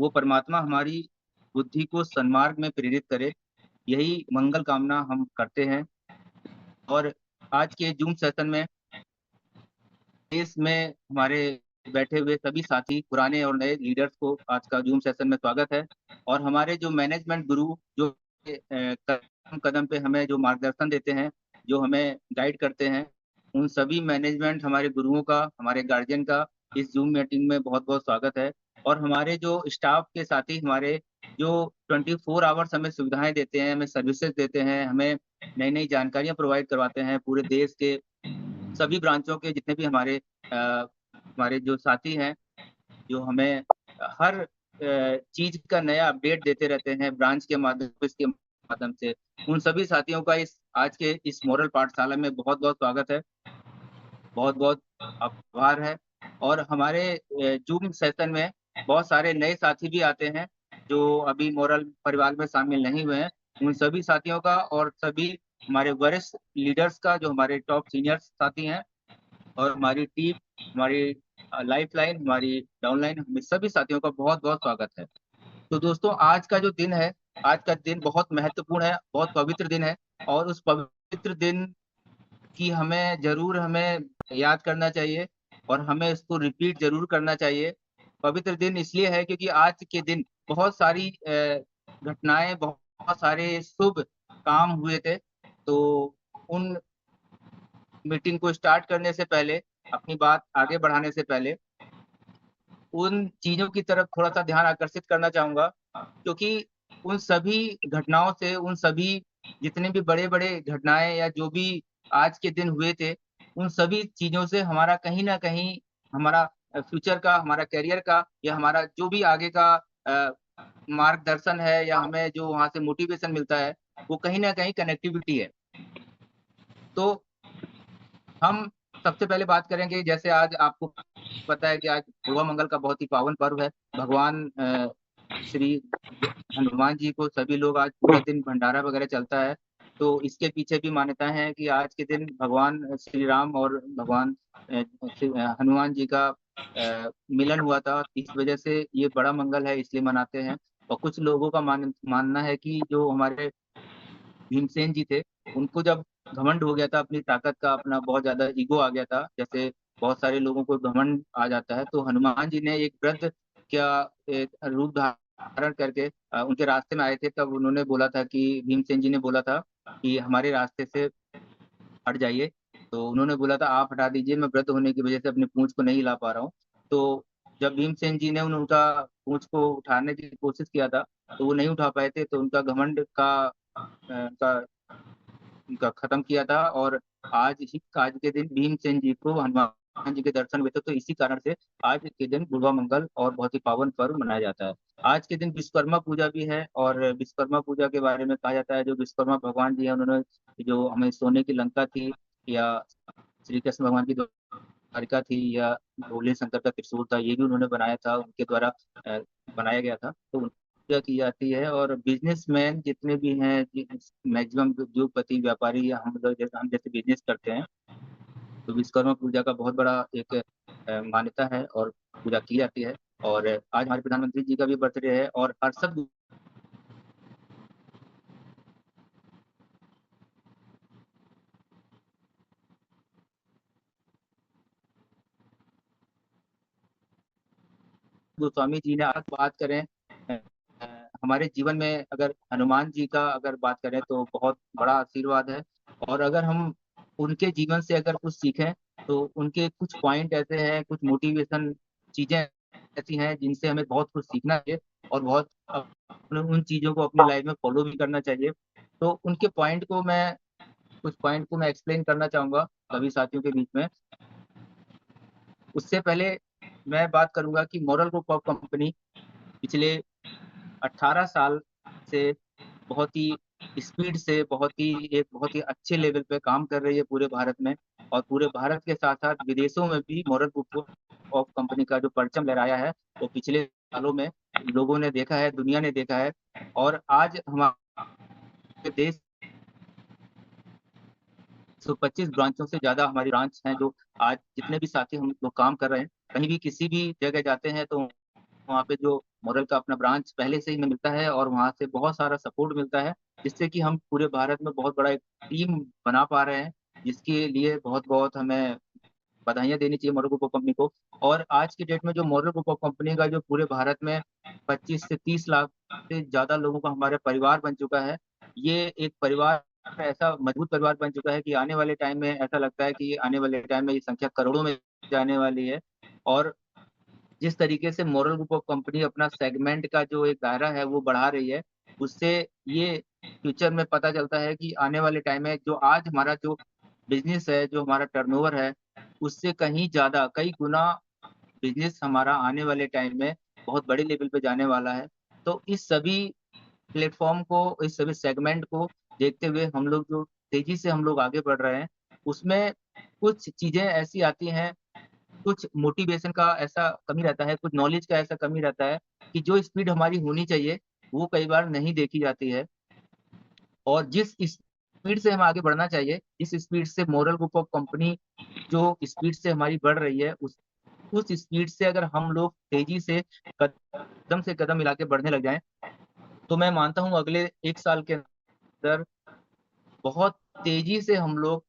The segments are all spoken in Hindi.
वो परमात्मा हमारी बुद्धि को सन्मार्ग में प्रेरित करे, यही मंगल कामना हम करते हैं। और आज के जूम सेशन में देश में हमारे बैठे हुए सभी साथी, पुराने और नए लीडर्स को आज का जूम सेशन में स्वागत है। और हमारे जो मैनेजमेंट गुरु जो कदम कदम पे हमें जो मार्गदर्शन देते हैं, जो हमें गाइड करते हैं, उन सभी मैनेजमेंट हमारे गुरुओं का, हमारे गार्जियन का इस जूम मीटिंग में बहुत-बहुत स्वागत है। और हमारे जो स्टाफ के साथी, हमारे जो 24 आवर्स हमें सुविधाएँ देते हैं, हमें सर्विसेज़ देते हैं, हमें नई-नई जानकारियाँ प्रोवाइड करवाते हैं, पूरे देश के सभी ब्रांचों के जितने भी हमारे जो साथी हैं, जो हमें हर चीज़ का नया अपडेट देते रहते हैं ब्रांच के माध्यम से, इसके माध्यम से। उन सभी साथियों का इस आज के इस मॉरल पाठशाला में बहुत-बहुत स्वागत है, बहुत-बहुत आभार है। और हमारे जूम सेशन में बहुत सारे नए साथी भी आते हैं, जो अभी मॉरल परिवार में शामिल नहीं हुए हैं। उन सभी साथियों का और सभी हमारे वरिष्ठ लीडर्स का, जो हमारे टॉप सीनियर साथी हैं, और हमारी टीम, हमारी लाइफ़लाइन, हमारी डाउनलाइन, हम सभी साथियों का बहुत-बहुत स्वागत है। तो दोस्तों, आज का जो दिन है, आज का दिन बहुत महत्वपूर्ण है, बहुत पवित्र दिन है। और उस पवित्र दिन की हमें याद करना चाहिए और हमें इसको रिपीट ज़रूर करना चाहिए। पवित्र दिन इसलिए है क्योंकि आज के दिन बहुत सारी घटनाएँ, बहुत सारे शुभ काम हुए थे। तो उन मीटिंग को स्टार्ट करने से पहले, अपनी बात आगे बढ़ाने से पहले, उन चीज़ों की तरफ थोड़ा-सा ध्यान आकर्षित करना चाहूँगा, क्योंकि उन सभी घटनाओं से, उन सभी जितने भी बड़े-बड़े घटनाएँ या जो भी आज के दिन हुए थे, उन सभी चीज़ों से हमारा कहीं न कहीं हमारा फ्यूचर का, हमारा करियर का या हमारा जो भी आगे का अ, मार्गदर्शन है या हमें जो वहाँ से मोटिवेशन मिलता है, वो कहीं न कहीं कनेक्टिविटी है। तो हम सबसे पहले बात करेंगे, जैसे आज आपको पता है कि आज पूर्वा मंगल का बहुत ही पावन पर्व है। भगवान श्री हनुमान जी को सभी लोग आज पूरा दिन भंडारा वगैरह चलता है। तो इसके पीछे भी मान्यता है कि आज के दिन भगवान श्री राम और भगवान हनुमान जी का मिलन हुआ था। इस वजह से ये बड़ा मंगल है, इसलिए मनाते हैं। और कुछ लोगों का मानना है कि जो हमारे भीमसेन जी थे, उनको जब घमंड हो गया था अपनी ताकत का, अपना बहुत ज़्यादा ईगो आ गया था, जैसे बहुत सारे लोगों को घमंड आ जाता है, तो हनुमान जी ने एक वृद्ध का एक रूप धारण करके उनके रास्ते में आए थे, तब उन्होंने बोला था कि भीमसेन जी ने बोला था कि हमारे रास्ते से हट जाइए। तो उन्होंने बोला था, आप हटा दीजिए, मैं वृद्ध होने की वजह से अपनी पूँछ को नहीं हिला पा रहा हूँ। तो जब भीमसेन जी ने उनका पूँछ को उठाने की कोशिश किया था, तो वो नहीं उठा पाए थे, तो उनका घमंड का उनका खत्म किया था। और आज के दिन भीमसेन जी को हनुमान जी के दर्शन हुए थे, तो इसी कारण से आज के दिन बुढ़वा मंगल और बहुत ही पावन पर्व मनाया जाता है। आज के दिन विश्वकर्मा पूजा भी है, और विश्वकर्मा पूजा के बारे में कहा जाता है, जो विश्वकर्मा भगवान जी हैं, उन्होंने जो हमें सोने की लंका थी, या श्री कृष्ण भगवान की द्वारिका थी, या भोले शंकर का त्रिशूल था, ये भी उन्होंने बनाया था, उनके द्वारा बनाया गया था। तो पूजा की जाती है। और बिज़नेसमैन जितने भी हैं, मैक्सिमम उद्योगपति, व्यापारी, या हम जैसे बिज़नेस करते हैं, तो विश्वकर्मा पूजा का बहुत बड़ा एक मान्यता है और पूजा की जाती है। और आज हमारे प्रधानमंत्री जी का भी बर्थडे है, और हर्षद गोस्वामी जी ने आज बात करें, अ, हमारे जीवन में अगर हनुमान जी का अगर बात करें, तो बहुत बड़ा आशीर्वाद है। और अगर हम उनके जीवन से अगर कुछ सीखें, तो उनके कुछ पॉइंट ऐसे हैं, कुछ मोटिवेशन चीज़ें ऐसी हैं जिनसे हमें बहुत कुछ सीखना चाहिए, और बहुत उन चीज़ों को अपनी लाइफ में फॉलो भी करना चाहिए। तो उनके पॉइंट को मैं कुछ पॉइंट को मैं एक्सप्लेन करना चाहूँगा सभी साथियों के बीच में। उससे पहले मैं बात करूँगा कि मॉरल ग्रुप ऑफ कंपनी पिछले 18 साल से बहुत ही स्पीड से, बहुत ही अच्छे लेवल पे काम कर रही है पूरे भारत में। और पूरे भारत के साथ-साथ विदेशों में भी मॉरल ग्रुप ऑफ कंपनी का जो परचम लहराया है, वो पिछले सालों में लोगों ने देखा है, दुनिया ने देखा है। और आज हमारे देश 125 ब्रांचों से ज़्यादा हमारी ब्रांच हैं, जो आज जितने भी साथी हम लोग काम कर रहे हैं, कहीं भी किसी भी जगह जाते हैं, तो वहाँ पे जो मॉडल का अपना ब्रांच पहले से ही हमें मिलता है और वहाँ से बहुत सारा सपोर्ट मिलता है, जिससे कि हम पूरे भारत में बहुत बड़ा एक टीम बना पा रहे हैं, जिसके लिए बहुत-बहुत हमें बधाइयाँ देनी चाहिए मॉडल ग्रुप ऑफ कंपनी को। और आज की डेट में जो मॉडल ग्रुप ऑफ कंपनी का जो पूरे भारत में 25 से 30 लाख से ज़्यादा लोगों का हमारा परिवार बन चुका है। ये एक परिवार ऐसा मजबूत परिवार बन चुका है कि आने वाले टाइम में ऐसा लगता है कि आने वाले टाइम में ये संख्या करोड़ों में जाने वाली है। और जिस तरीके से मॉडल ग्रुप ऑफ कंपनी अपना सेगमेंट का जो एक दायरा है वो बढ़ा रही है, उससे ये फ्यूचर में पता चलता है कि आने वाले टाइम में जो आज हमारा जो बिज़नेस है, जो हमारा टर्नओवर है, उससे कहीं ज़्यादा, कई गुना बिज़नेस हमारा आने वाले टाइम में बहुत बड़े लेवल पे जाने वाला है। तो इस सभी प्लेटफ़ॉर्म को, इस सभी सेगमेंट को देखते हुए हम लोग जो तेज़ी से हम लोग आगे बढ़ रहे हैं, उसमें कुछ चीज़ें ऐसी आती हैं, कुछ मोटिवेशन का ऐसा कमी रहता है, कुछ नॉलेज का ऐसा कमी रहता है कि जो स्पीड हमारी होनी चाहिए, वो कई बार नहीं देखी जाती है। और जिस स्पीड से हमें आगे बढ़ना चाहिए, जिस स्पीड से मॉडल ग्रुप ऑफ कंपनी जो स्पीड से हमारी बढ़ रही है, उस स्पीड से अगर हम लोग तेज़ी से कदम मिला के बढ़ने लग जाएँ, तो मैं मानता हूँ अगले 1 साल के अंदर बहुत तेज़ी से हम लोग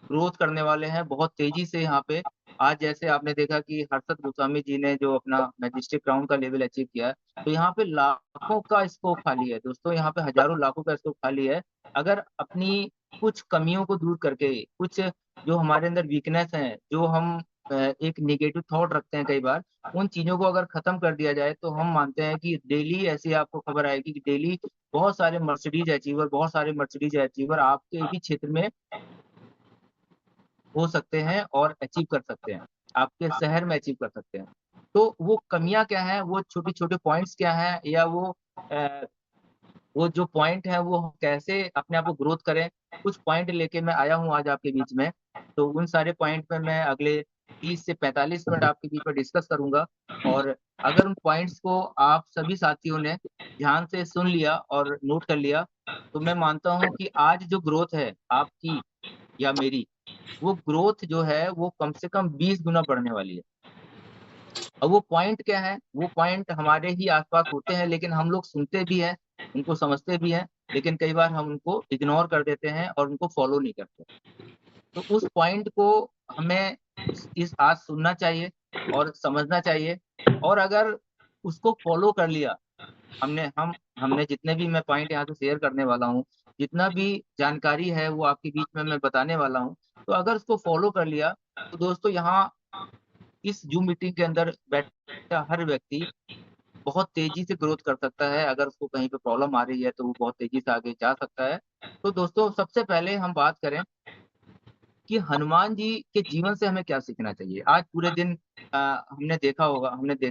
ग्रोथ करने वाले हैं, बहुत तेज़ी से यहाँ पे आज जैसे आपने देखा कि हर्षद गोस्वामी जी ने जो अपना मैजेस्टिक क्राउन का लेवल अचीव किया है, तो यहाँ पे लाखों का स्कोप खाली है। दोस्तों यहाँ पे हज़ारों लाखों का स्कोप खाली है। अगर अपनी कुछ कमियों को दूर करके, कुछ जो हमारे अंदर वीकनेस है, जो हम एक नेगेटिव थॉट रखते हैं कई बार, उन चीज़ों को अगर खत्म कर दिया जाए, तो हम मानते हैं कि डेली ऐसी आपको खबर आएगी कि डेली बहुत सारे मर्सिडीज़ अचीवर आपके ही क्षेत्र में हो सकते हैं और अचीव कर सकते हैं। आपके शहर में अचीव कर सकते हैं। तो वो कमियाँ क्या हैं, वो छोटे-छोटे पॉइंट्स क्या हैं या अ, वो जो पॉइंट है वो हम कैसे अपने आप को ग्रोथ करें, कुछ पॉइंट लेके मैं आया हूँ आज आपके बीच में। तो उन सारे पॉइंट पे मैं अगले 30 से 45 मिनट आपके बीच में डिस्कस करूँगा और अगर उन पॉइंट्स को आप सभी साथियों ने ध्यान से सुन लिया और नोट कर लिया, तो मैं मानता हूँ कि आज जो ग्रोथ है आपकी या मेरी, वो ग्रोथ जो है वो कम से कम 20 गुना बढ़ने वाली है। और वो पॉइंट क्या है? वो पॉइंट हमारे ही आस-पास होते हैं लेकिन हम लोग सुनते भी हैं, उनको समझते भी हैं, लेकिन कई बार हम उनको इग्नोर कर देते हैं और उनको फॉलो नहीं करते। तो उस पॉइंट को हमें इस आज सुनना चाहिए और समझना चाहिए और अगर उसको फॉलो कर लिया, हमने जितने भी मैं पॉइंट यहाँ पे शेयर करने वाला हूँ, जितना भी जानकारी है वो आपके बीच में मैं बताने वाला हूँ, तो अगर उसको फॉलो कर लिया, तो दोस्तों यहाँ इस ज़ूम मीटिंग के अंदर बैठा हर व्यक्ति बहुत तेज़ी से ग्रोथ कर सकता है। अगर उसको कहीं पे प्रॉब्लम आ रही है, तो वो बहुत तेज़ी से आगे जा सकता है। तो दोस्तों सबसे पहले हम बात करें कि हनुमान जी के जीवन से हमें क्या सीखना चाहिए? आज पूरे दिन हमने देखा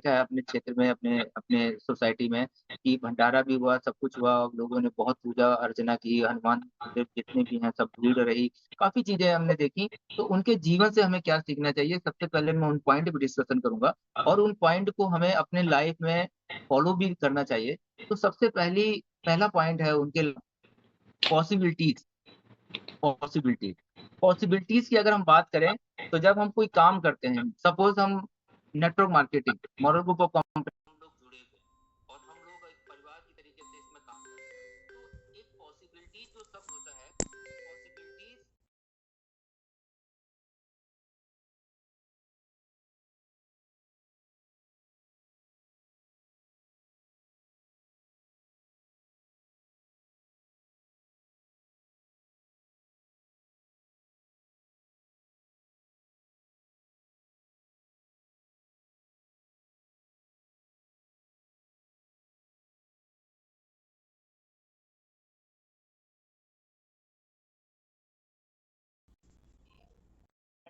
है अपने क्षेत्र में, अपने अपने सोसाइटी में कि भंडारा भी हुआ, सब कुछ हुआ, लोगों ने बहुत पूजा-अर्चना की, हनुमान देव जितने भी हैं सब भीड़ रही, काफ़ी चीज़ें हमने देखी। तो उनके जीवन से हमें क्या सीखना चाहिए? सबसे पहले मैं उन पॉइंट पे डिस्कशन करूँगा और उन पॉइंट को हमें अपने लाइफ में फॉलो भी करना चाहिए। तो पहला पॉइंट है उनके पॉसिबिलिटीज़। पॉसिबिलिटीज़। पॉसिबिलिटीज़ की अगर हम बात करें, तो जब हम कोई काम करते हैं, सपोज़ हम network marketing, model group of company हम लोग जुड़े हुए हैं और हम लोग एक परिवार की तरीके से इसमें काम कर रहे हैं। तो एक पॉसिबिलिटीज़ जो शब्द होता है, पॉसिबिलिटीज़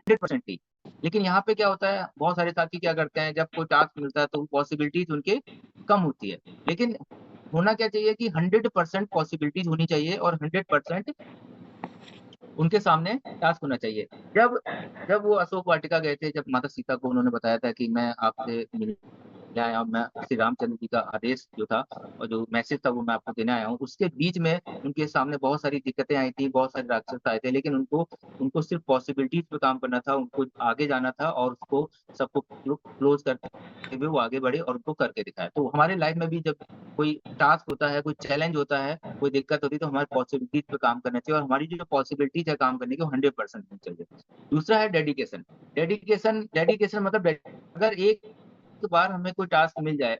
%100 ही। लेकिन यहाँ पे क्या होता है, बहुत सारे साथी क्या करते हैं, जब कोई टास्क मिलता है, तो पॉसिबिलिटीज़ उनके कम होती है। लेकिन होना क्या चाहिए कि 100% पॉसिबिलिटीज़ होनी चाहिए और 100% उनके सामने टास्क होना चाहिए। जब जब वो अशोक वाटिका गए थे, जब माता सीता को उन्होंने बताया था कि मैं आपसे मिलूँगा आया हूँ, मैं श्री रामचंद्र जी का आदेश जो था और जो मैसेज था वो मैं आपको देने आया हूँ। उसके बीच में उनके सामने बहुत सारी दिक्कतें आई थी, बहुत सारे राक्षस आए थे, लेकिन उनको उनको सिर्फ़ पॉसिबिलिटीज़ पे काम करना था, उनको आगे जाना था और उसको सबको क्लोज़ करते हुए वो आगे बढ़े और उनको करके दिखाया। तो हमारे लाइफ़ में भी जब कोई टास्क होता है, कोई चैलेंज होता है, कोई दिक्कत होती है, तो हमारे पॉसिबिलिटीज़ पे काम करना चाहिए और हमारी जो पॉसिबिलिटीज़ है काम करने की, वो 100% होनी चाहिए। दूसरा है डेडिकेशन। डेडिकेशन डेडिकेशन मतलब अगर एक बार हमें कोई टास्क मिल जाए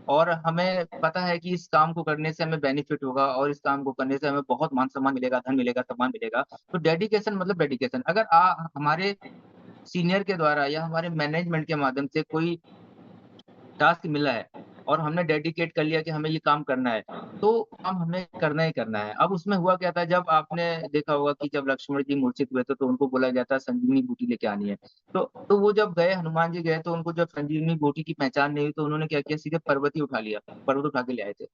और हमें पता है कि इस काम को करने से हमें बेनिफिट होगा और इस काम को करने से हमें बहुत मान-सम्मान मिलेगा, धन मिलेगा, सम्मान मिलेगा। तो डेडिकेशन मतलब डेडिकेशन। अगर हमारे सीनियर के द्वारा या हमारे मैनेजमेंट के माध्यम से कोई टास्क मिला है और हमने डेडिकेट कर लिया कि हमें ये काम करना है, तो काम हमें करना ही करना है। अब उसमें हुआ क्या था जब आपने देखा होगा कि जब लक्ष्मण जी मूर्छित हुए थे, तो उनको बोला जाता है संजीवनी बूटी लेके आनी है। तो वो जब गए हनुमान जी गए तो उनको जब संजीवनी बूटी की पहचान नहीं हुई तो उन्होंने क्या किया सीधे पर्वत ही उठा लिया, पर्वत उठा के ले आए थे।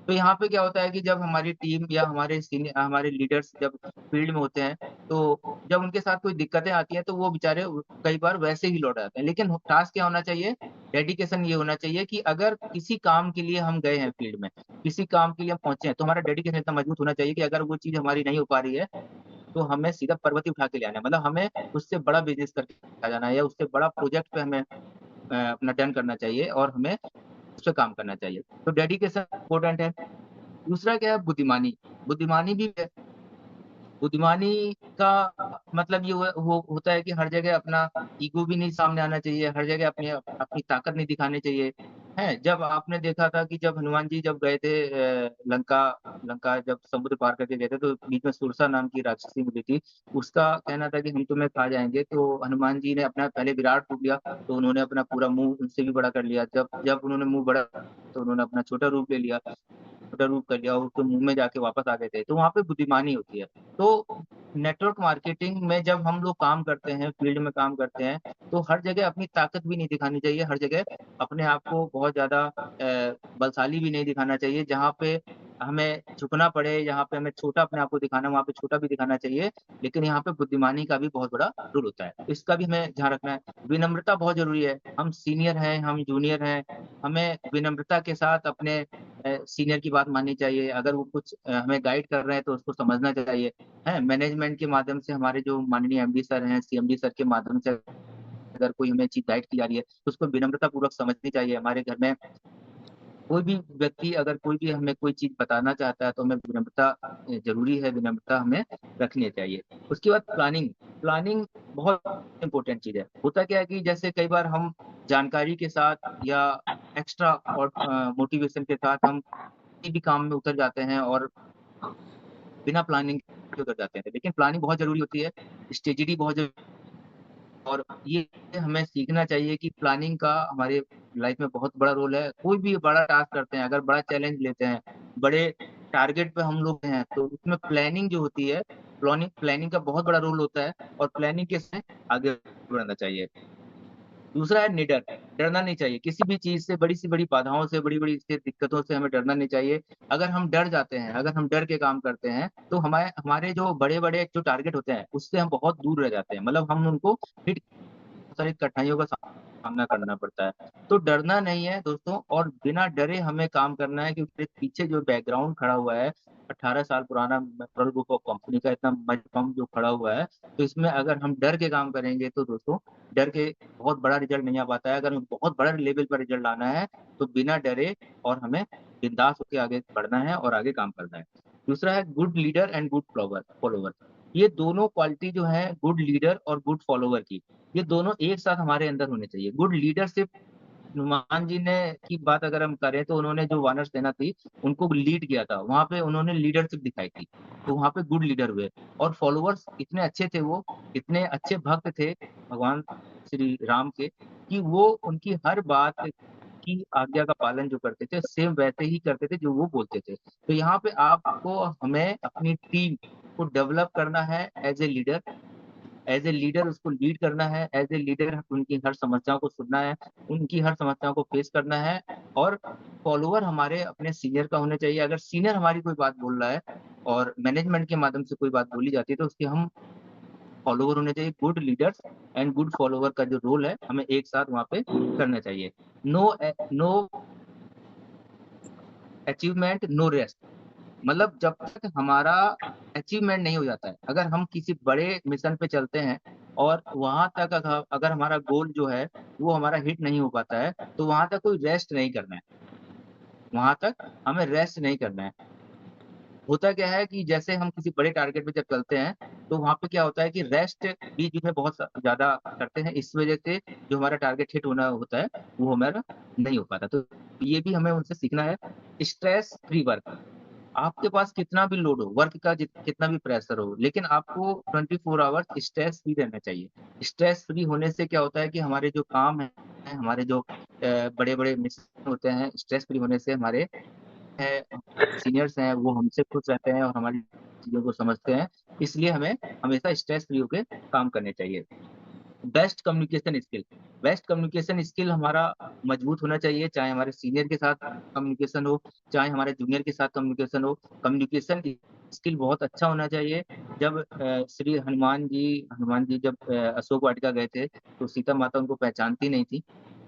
तो यहाँ पे क्या होता है कि जब हमारी टीम या हमारे लीडर्स जब फील्ड में होते हैं, तो जब उनके साथ कोई दिक्कतें आती हैं तो वो बेचारे कई बार वैसे ही लौट आते हैं। लेकिन टास्क क्या होना चाहिए डेडिकेशन ये होना चाहिए कि अगर किसी काम के लिए हम गए हैं फील्ड में, किसी काम के लिए हम पहुँचे हैं, तो हमारा डेडिकेशन इतना मजबूत होना चाहिए कि अगर वो चीज़ हमारी नहीं हो पा रही है, तो हमें सीधा पर्वत ही उठा के ले आना है। मतलब हमें उससे बड़ा बिज़नेस करके आ जाना है या उससे बड़ा प्रोजेक्ट पे हमें अपना डन करना चाहिए और हमें उस पे काम करना चाहिए। तो डेडिकेशन इम्पोर्टेंट है। दूसरा क्या है बुद्धिमानी, बुद्धिमानी भी है। बुद्धिमानी का मतलब ये वो होता है कि हर जगह अपना ईगो भी नहीं सामने आना चाहिए, हर जगह अपनी अपनी ताकत नहीं दिखानी चाहिए, हैं? जब आपने देखा था कि जब हनुमान जी जब गए थे लंका लंका जब समुद्र पार करके गए थे, तो बीच में सुरसा नाम की राक्षसी मिली थी, उसका कहना था कि हम तुम्हें खा जाएँगे, तो हनुमान जी ने अपना पहले विराट रूप लिया, तो उन्होंने अपना पूरा मुँह उनसे भी बड़ा कर लिया, जब जब उन्होंने मुँह बड़ा तो उन्होंने अपना छोटा रूप ले लिया। छोटा रूप कर लिया और उसके मुँह में जाके वापस आ गए थे, तो वहाँ पे बुद्धिमानी होती है। तो नेटवर्क मार्केटिंग में जब हम लोग काम करते हैं, फील्ड में काम करते हैं, तो हर जगह अपनी ताकत भी नहीं दिखानी चाहिए, हर जगह अपने आप को बहुत ज़्यादा बलशाली भी नहीं दिखाना चाहिए, जहाँ पे हमें झुकना पड़े, जहाँ पे हमें छोटा अपने आप को दिखाना है, वहाँ पे छोटा भी दिखाना चाहिए, लेकिन यहाँ पे बुद्धिमानी का भी बहुत बड़ा रोल होता है। तो इसका भी हमें ध्यान रखना है। विनम्रता बहुत ज़रूरी है, हम सीनियर हैं, हम जूनियर हैं, हमें विनम्रता के साथ अपने सीनियर की बात माननी चाहिए, अगर वो कुछ हमें गाइड कर रहे हैं तो उसको समझना चाहिए, हैं? मैनेजमेंट के माध्यम से हमारे जो माननीय एमडी सर हैं, सीएमडी सर के माध्यम से अगर कोई हमें चीज़ गाइड की जा रही है, तो उसको विनम्रतापूर्वक समझनी चाहिए। हमारे घर में कोई भी व्यक्ति अगर कोई भी हमें कोई चीज़ बताना चाहता है, तो हमें विनम्रता ज़रूरी है, विनम्रता हमें रखनी चाहिए। उसके बाद प्लानिंग, प्लानिंग बहुत इम्पोर्टेंट चीज़ है। होता क्या है कि जैसे कई बार हम जानकारी के साथ या एक्स्ट्रा और मोटिवेशन के साथ हम किसी भी काम में उतर जाते हैं और बिना प्लानिंग के उतर जाते हैं। लेकिन प्लानिंग बहुत ज़रूरी होती है, स्ट्रेटेजी बहुत ज़रूरी और ये हमें सीखना चाहिए कि प्लानिंग का हमारे लाइफ में बहुत बड़ा रोल है। कोई भी बड़ा टास्क करते हैं, अगर बड़ा चैलेंज लेते हैं, बड़े टारगेट पे हम लोग हैं, तो उसमें प्लानिंग जो होती है, प्लानिंग प्लानिंग का बहुत बड़ा रोल होता है और प्लानिंग के साथ आगे बढ़ना चाहिए। दूसरा है निडर, डरना नहीं चाहिए। किसी भी चीज़ से बड़ी से बड़ी बाधाओं से, बड़ी-बड़ी से दिक्कतों से हमें डरना नहीं चाहिए। अगर हम डर जाते हैं, अगर हम डर के काम करते हैं, तो हमारे हमारे जो बड़े-बड़े जो टारगेट होते हैं, उससे हम बहुत दूर रह जाते हैं। मतलब हम उनको हिट बहुत सारी कठिनाइयों का सामना करना पड़ता है। तो डरना नहीं है दोस्तों और बिना डरे हमें काम करना है क्योंकि पीछे जो बैकग्राउंड खड़ा हुआ है, 18 साल पुराना मैपल ग्रुप ऑफ कंपनी का इतना मजबूत जो खड़ा हुआ है, तो इसमें अगर हम डर के काम करेंगे तो दोस्तों डर के बहुत बड़ा रिज़ल्ट नहीं आ पाता है। अगर हमें बहुत बड़े लेवल पर रिज़ल्ट लाना है, तो बिना डरे और हमें बिंदास होके आगे बढ़ना है और आगे काम करना है। दूसरा है good leader and good follower. ये दोनों क्वालिटी जो है गुड लीडर और गुड फॉलोवर की, ये दोनों एक साथ हमारे अंदर होने चाहिए। गुड लीडरशिप हनुमान जी ने की बात अगर हम करें तो उन्होंने जो वानर सेना थी, उनको लीड किया था। वहाँ पे उन्होंने लीडरशिप दिखाई थी। तो वहाँ पे गुड लीडर हुए और फॉलोवर्स इतने अच्छे थे वो, इतने अच्छे भक्त थे भगवान श्री राम के कि वो उनकी हर बात की आज्ञा का पालन जो करते थे, सेम वैसे ही करते थे जो वो बोलते थे। तो यहाँ पे आपको हमें अपनी टीम को डेवलप करना है एज़ ए लीडर उसको लीड करना है, एज़ ए लीडर उनकी हर समस्याओं को सुनना है, उनकी हर समस्याओं को फेस करना है और फॉलोवर हमारे अपने सीनियर का होना चाहिए। अगर सीनियर हमारी कोई बात बोल रहा है और मैनेजमेंट के माध्यम से कोई बात बोली जाती है, तो उसकी हम फॉलोवर होने चाहिए। Good leaders and good follower का जो रोल है हमें एक साथ वहाँ पे करना चाहिए। नो अचीवमेंट नो रेस्ट, मतलब जब तक हमारा अचीवमेंट नहीं हो जाता है, अगर हम किसी बड़े मिशन पे चलते हैं और वहां तक अगर हमारा गोल जो है वो हमारा हिट नहीं हो पाता है, तो वहां तक कोई रेस्ट नहीं करना है, वहां तक हमें रेस्ट नहीं करना है। होता क्या है कि जैसे हम किसी बड़े टारगेट पे जब चलते हैं, तो वहां पे क्या होता है कि रेस्ट बीच बीच में बहुत ज्यादा करते हैं, इस वजह से जो हमारा टारगेट हिट होना होता है वो हमारा नहीं हो पाता। तो ये भी हमें उनसे सीखना है। स्ट्रेस फ्री वर्क, आपके पास कितना भी लोड हो, वर्क का कितना भी प्रेशर हो, लेकिन आपको 24 आवर्स स्ट्रेस फ्री रहना चाहिए। स्ट्रेस फ्री होने से क्या होता है कि हमारे जो काम है, हमारे जो बड़े बड़े मिशन होते हैं, स्ट्रेस फ्री होने से हमारे सीनियर्स हैं वो हमसे खुश रहते हैं और हमारी चीजों को समझते हैं। इसलिए हमें हमेशा स्ट्रेस फ्री होकर काम करने चाहिए। Best communication skill, best communication skill हमारा मजबूत होना चाहिए, चाहे हमारे सीनियर के साथ कम्युनिकेशन हो, चाहे हमारे जूनियर के साथ कम्युनिकेशन हो। कम्युनिकेशन स्किल बहुत अच्छा होना चाहिए। जब श्री हनुमान जी जब अशोक वाटिका गए थे, तो सीता माता उनको पहचानती नहीं थी,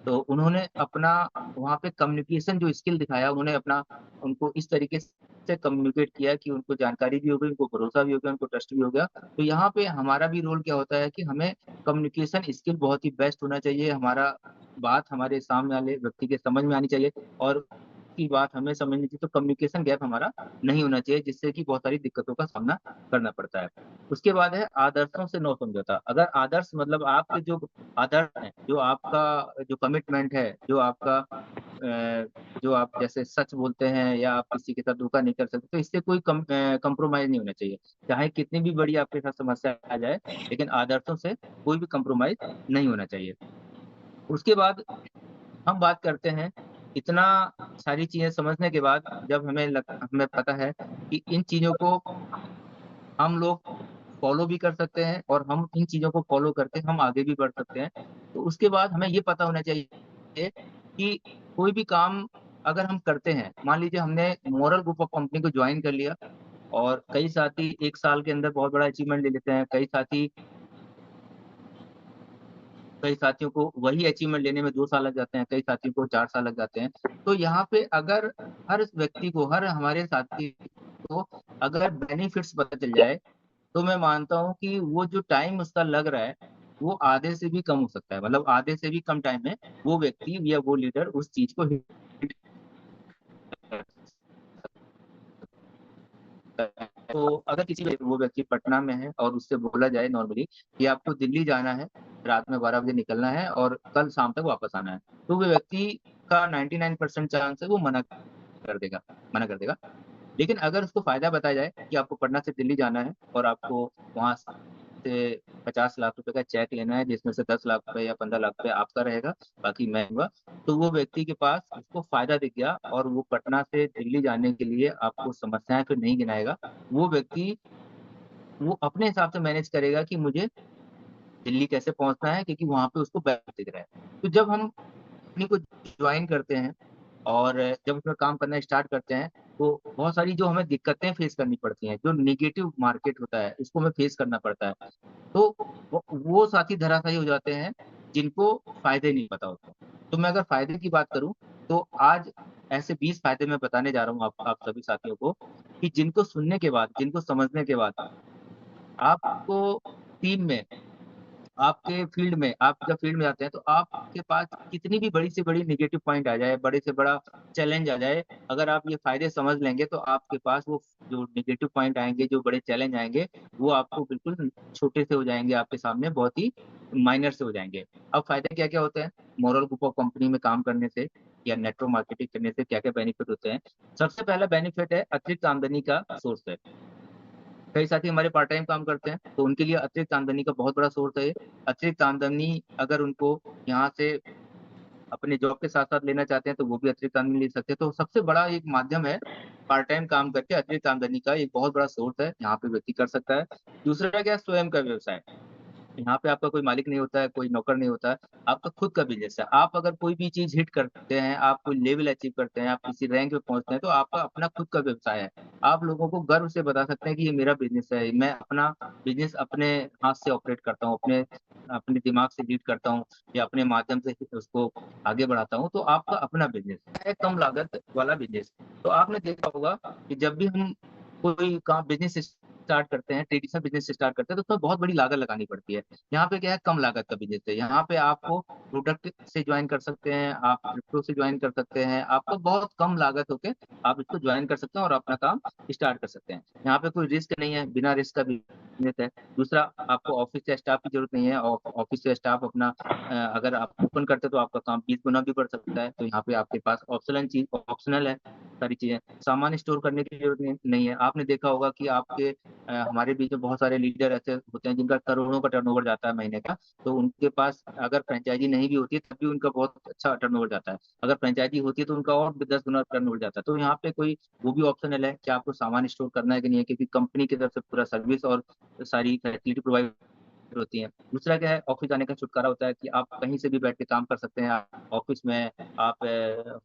तो उन्होंने अपना वहाँ पे कम्युनिकेशन जो स्किल दिखाया, उन्होंने अपना उनको इस तरीके से कम्युनिकेट किया कि उनको जानकारी भी हो गई, उनको भरोसा भी हो गया, उनको ट्रस्ट भी हो गया। तो यहाँ पे हमारा भी रोल क्या होता है कि हमें कम्युनिकेशन स्किल बहुत ही बेस्ट होना चाहिए। हमारा बात हमारे सामने वाले व्यक्ति के समझ में आनी चाहिए और की बात हमें समझनी चाहिए। तो कम्युनिकेशन गैप हमारा नहीं होना चाहिए, जिससे कि बहुत सारी दिक्कतों का सामना करना पड़ता है। उसके बाद है आदर्शों से नो समझौता। अगर आदर्श मतलब आपके जो आदर्श है, जो आपका जो कमिटमेंट है, जो आप जैसे सच बोलते हैं या आप किसी के साथ धोखा नहीं कर सकते, तो इससे कोई कंप्रोमाइज नहीं होना चाहिए। चाहे कितनी भी बड़ी आपके साथ समस्या आ जाए, लेकिन आदर्शों से कोई भी कंप्रोमाइज नहीं होना चाहिए। उसके बाद हम बात करते हैं, इतना सारी चीजें समझने के बाद जब हमें पता है कि इन चीजों को हम लोग फॉलो भी कर सकते हैं और हम इन चीजों को फॉलो करके हम आगे भी बढ़ सकते हैं, तो उसके बाद हमें ये पता होना चाहिए कि कोई भी काम अगर हम करते हैं, मान लीजिए हमने मॉरल ग्रुप ऑफ कंपनी को ज्वाइन कर लिया और कई साथी 1 साल के अंदर बहुत बड़ा अचीवमेंट ले लेते हैं, कई साथियों को वही अचीवमेंट लेने में 2 साल लग जाते हैं, कई साथियों को 4 साल लग जाते हैं। तो यहाँ पे अगर हर व्यक्ति को, हर हमारे साथी को अगर बेनिफिट्स पता चल जाए, तो मैं मानता हूँ कि वो जो टाइम उसका लग रहा है, वो आधे से भी कम हो सकता है। मतलब आधे से भी कम टाइम में वो व्यक्ति या वो लीडर उस चीज को हिट कर सकता है। तो अगर वो व्यक्ति पटना में है और उससे बोला जाए नॉर्मली कि आपको दिल्ली जाना है, रात में 12 बजे निकलना है और कल शाम तक वापस आना है, तो वो व्यक्ति का 99% चांस है वो मना कर देगा। लेकिन अगर उसको फायदा बताया जाए कि आपको पटना से दिल्ली जाना है और आपको वहां से 50 लाख रुपए का चेक लेना है, जिसमें से 10 लाख रुपए या 15 लाख रुपए आपका रहेगा, बाकी मैं दूंगा, तो वो व्यक्ति के पास उसको फायदा दिख गया और वो पटना से दिल्ली जाने के लिए आपको समस्याएं फिर नहीं गिनाएगा। वो व्यक्ति वो अपने हिसाब से मैनेज करेगा कि मुझे दिल्ली कैसे पहुंचना है, क्योंकि वहां पे उसको बेनिफिट दिख रहा है। तो जब हम कंपनी को ज्वाइन करते हैं और जब उसमें काम करना स्टार्ट करते हैं, तो बहुत सारी जो हमें दिक्कतें फेस करनी पड़ती हैं, जो नेगेटिव मार्केट होता है उसको हमें फेस करना पड़ता है। तो वो साथी धराशायी हो जाते हैं जिनको फायदे नहीं पता होते। तो मैं अगर फायदे की बात करूं, तो आज ऐसे 20 फायदे मैं बताने जा रहा हूं आप सभी साथियों को, कि जिनको सुनने के बाद, जिनको समझने के बाद आपको टीम में, आपके फील्ड में, आप जब फील्ड में जाते हैं तो आपके पास कितनी भी बड़ी से बड़ी नेगेटिव पॉइंट आ जाए, बड़े से बड़ा चैलेंज आ जाए, अगर आप ये फायदे समझ लेंगे तो आपके पास वो जो नेगेटिव पॉइंट आएंगे, जो बड़े चैलेंज आएंगे, वो आपको बिल्कुल छोटे से हो जाएंगे, आपके सामने बहुत ही माइनर से हो जाएंगे। अब फायदे क्या क्या होते हैं मोरल ग्रुप ऑफ कंपनी में काम करने से या नेटवर्क मार्केटिंग करने से, क्या क्या बेनिफिट होते हैं? सबसे पहला बेनिफिट है अतिरिक्त आमदनी का सोर्स है। कई साथी हमारे पार्ट टाइम काम करते हैं, तो उनके लिए अतिरिक्त आमदनी का बहुत बड़ा सोर्स है ये। अतिरिक्त आमदनी अगर उनको यहाँ से अपने जॉब के साथ साथ लेना चाहते हैं, तो वो भी अतिरिक्त आमदनी ले सकते हैं। तो सबसे बड़ा एक माध्यम है, पार्ट टाइम काम करके अतिरिक्त आमदनी का एक बहुत बड़ा सोर्स है, यहाँ पे व्यक्ति कर सकता है। दूसरा क्या, स्वयं का व्यवसाय। यहाँ पे आपका कोई मालिक नहीं होता है, कोई नौकर नहीं होता है, आपका खुद का बिज़नेस है। आप अगर कोई भी चीज़ हिट करते हैं, आप कोई लेवल अचीव करते हैं, आप किसी रैंक पे पहुँचते हैं, तो आपका अपना खुद का व्यवसाय है। आप लोगों को गर्व से बता सकते हैं कि ये मेरा बिज़नेस है, मैं अपना बिज़नेस अपने हाथ से ऑपरेट करता हूँ, अपने अपने दिमाग से लीड करता हूँ या अपने माध्यम से उसको आगे बढ़ाता हूँ, तो आपका अपना बिज़नेस है, कम लागत वाला बिज़नेस। तो आपने देखा होगा कि जब भी हम कोई काम बिज़नेस स्टार्ट करते हैं, ट्रेडिशनल बिज़नेस स्टार्ट करते हैं, तो उसमें बहुत बड़ी लागत लगानी पड़ती है। यहाँ पे क्या है, कम लागत का बिज़नेस है। यहाँ पे आपको प्रोडक्ट से जॉइन कर सकते हैं, आप क्रिप्टो से जॉइन कर सकते हैं। आपको बहुत कम लागत होके आप इसको जॉइन कर सकते हैं और अपना काम स्टार्ट कर सकते हैं। यहाँ पे कोई रिस्क नहीं है, बिना रिस्क का बिज़नेस है। दूसरा, आपको ऑफ़िस या स्टाफ की ज़रूरत नहीं है। ऑफ़िस या स्टाफ अपना अगर आप ओपन करते हैं तो आपका काम 20 गुना भी बढ़ सकता है। तो यहाँ पे आपके पास ऑप्शनल है सारी चीज़ें। सामान स्टोर करने की ज़रूरत नहीं है। आपने देखा होगा कि आपके हमारे बीच में बहुत सारे लीडर ऐसे होते हैं जिनका करोड़ों का टर्नओवर जाता है महीने का, तो उनके पास अगर फ्रैंचाइज़ी नहीं भी होती है तब भी उनका बहुत अच्छा टर्नओवर जाता है। अगर फ्रैंचाइज़ी होती है तो उनका और भी 10 गुना टर्नओवर जाता है। तो यहाँ पे कोई वो भी ऑप्शनल है कि आपको सामान स्टोर करना है कि नहीं है, क्योंकि कंपनी की तरफ से पूरा सर्विस और सारी फैसिलिटी प्रोवाइड होती हैं। दूसरा क्या है, ऑफ़िस जाने का छुटकारा होता है कि आप कहीं से भी बैठ के काम कर सकते हैं। आप ऑफ़िस में, आप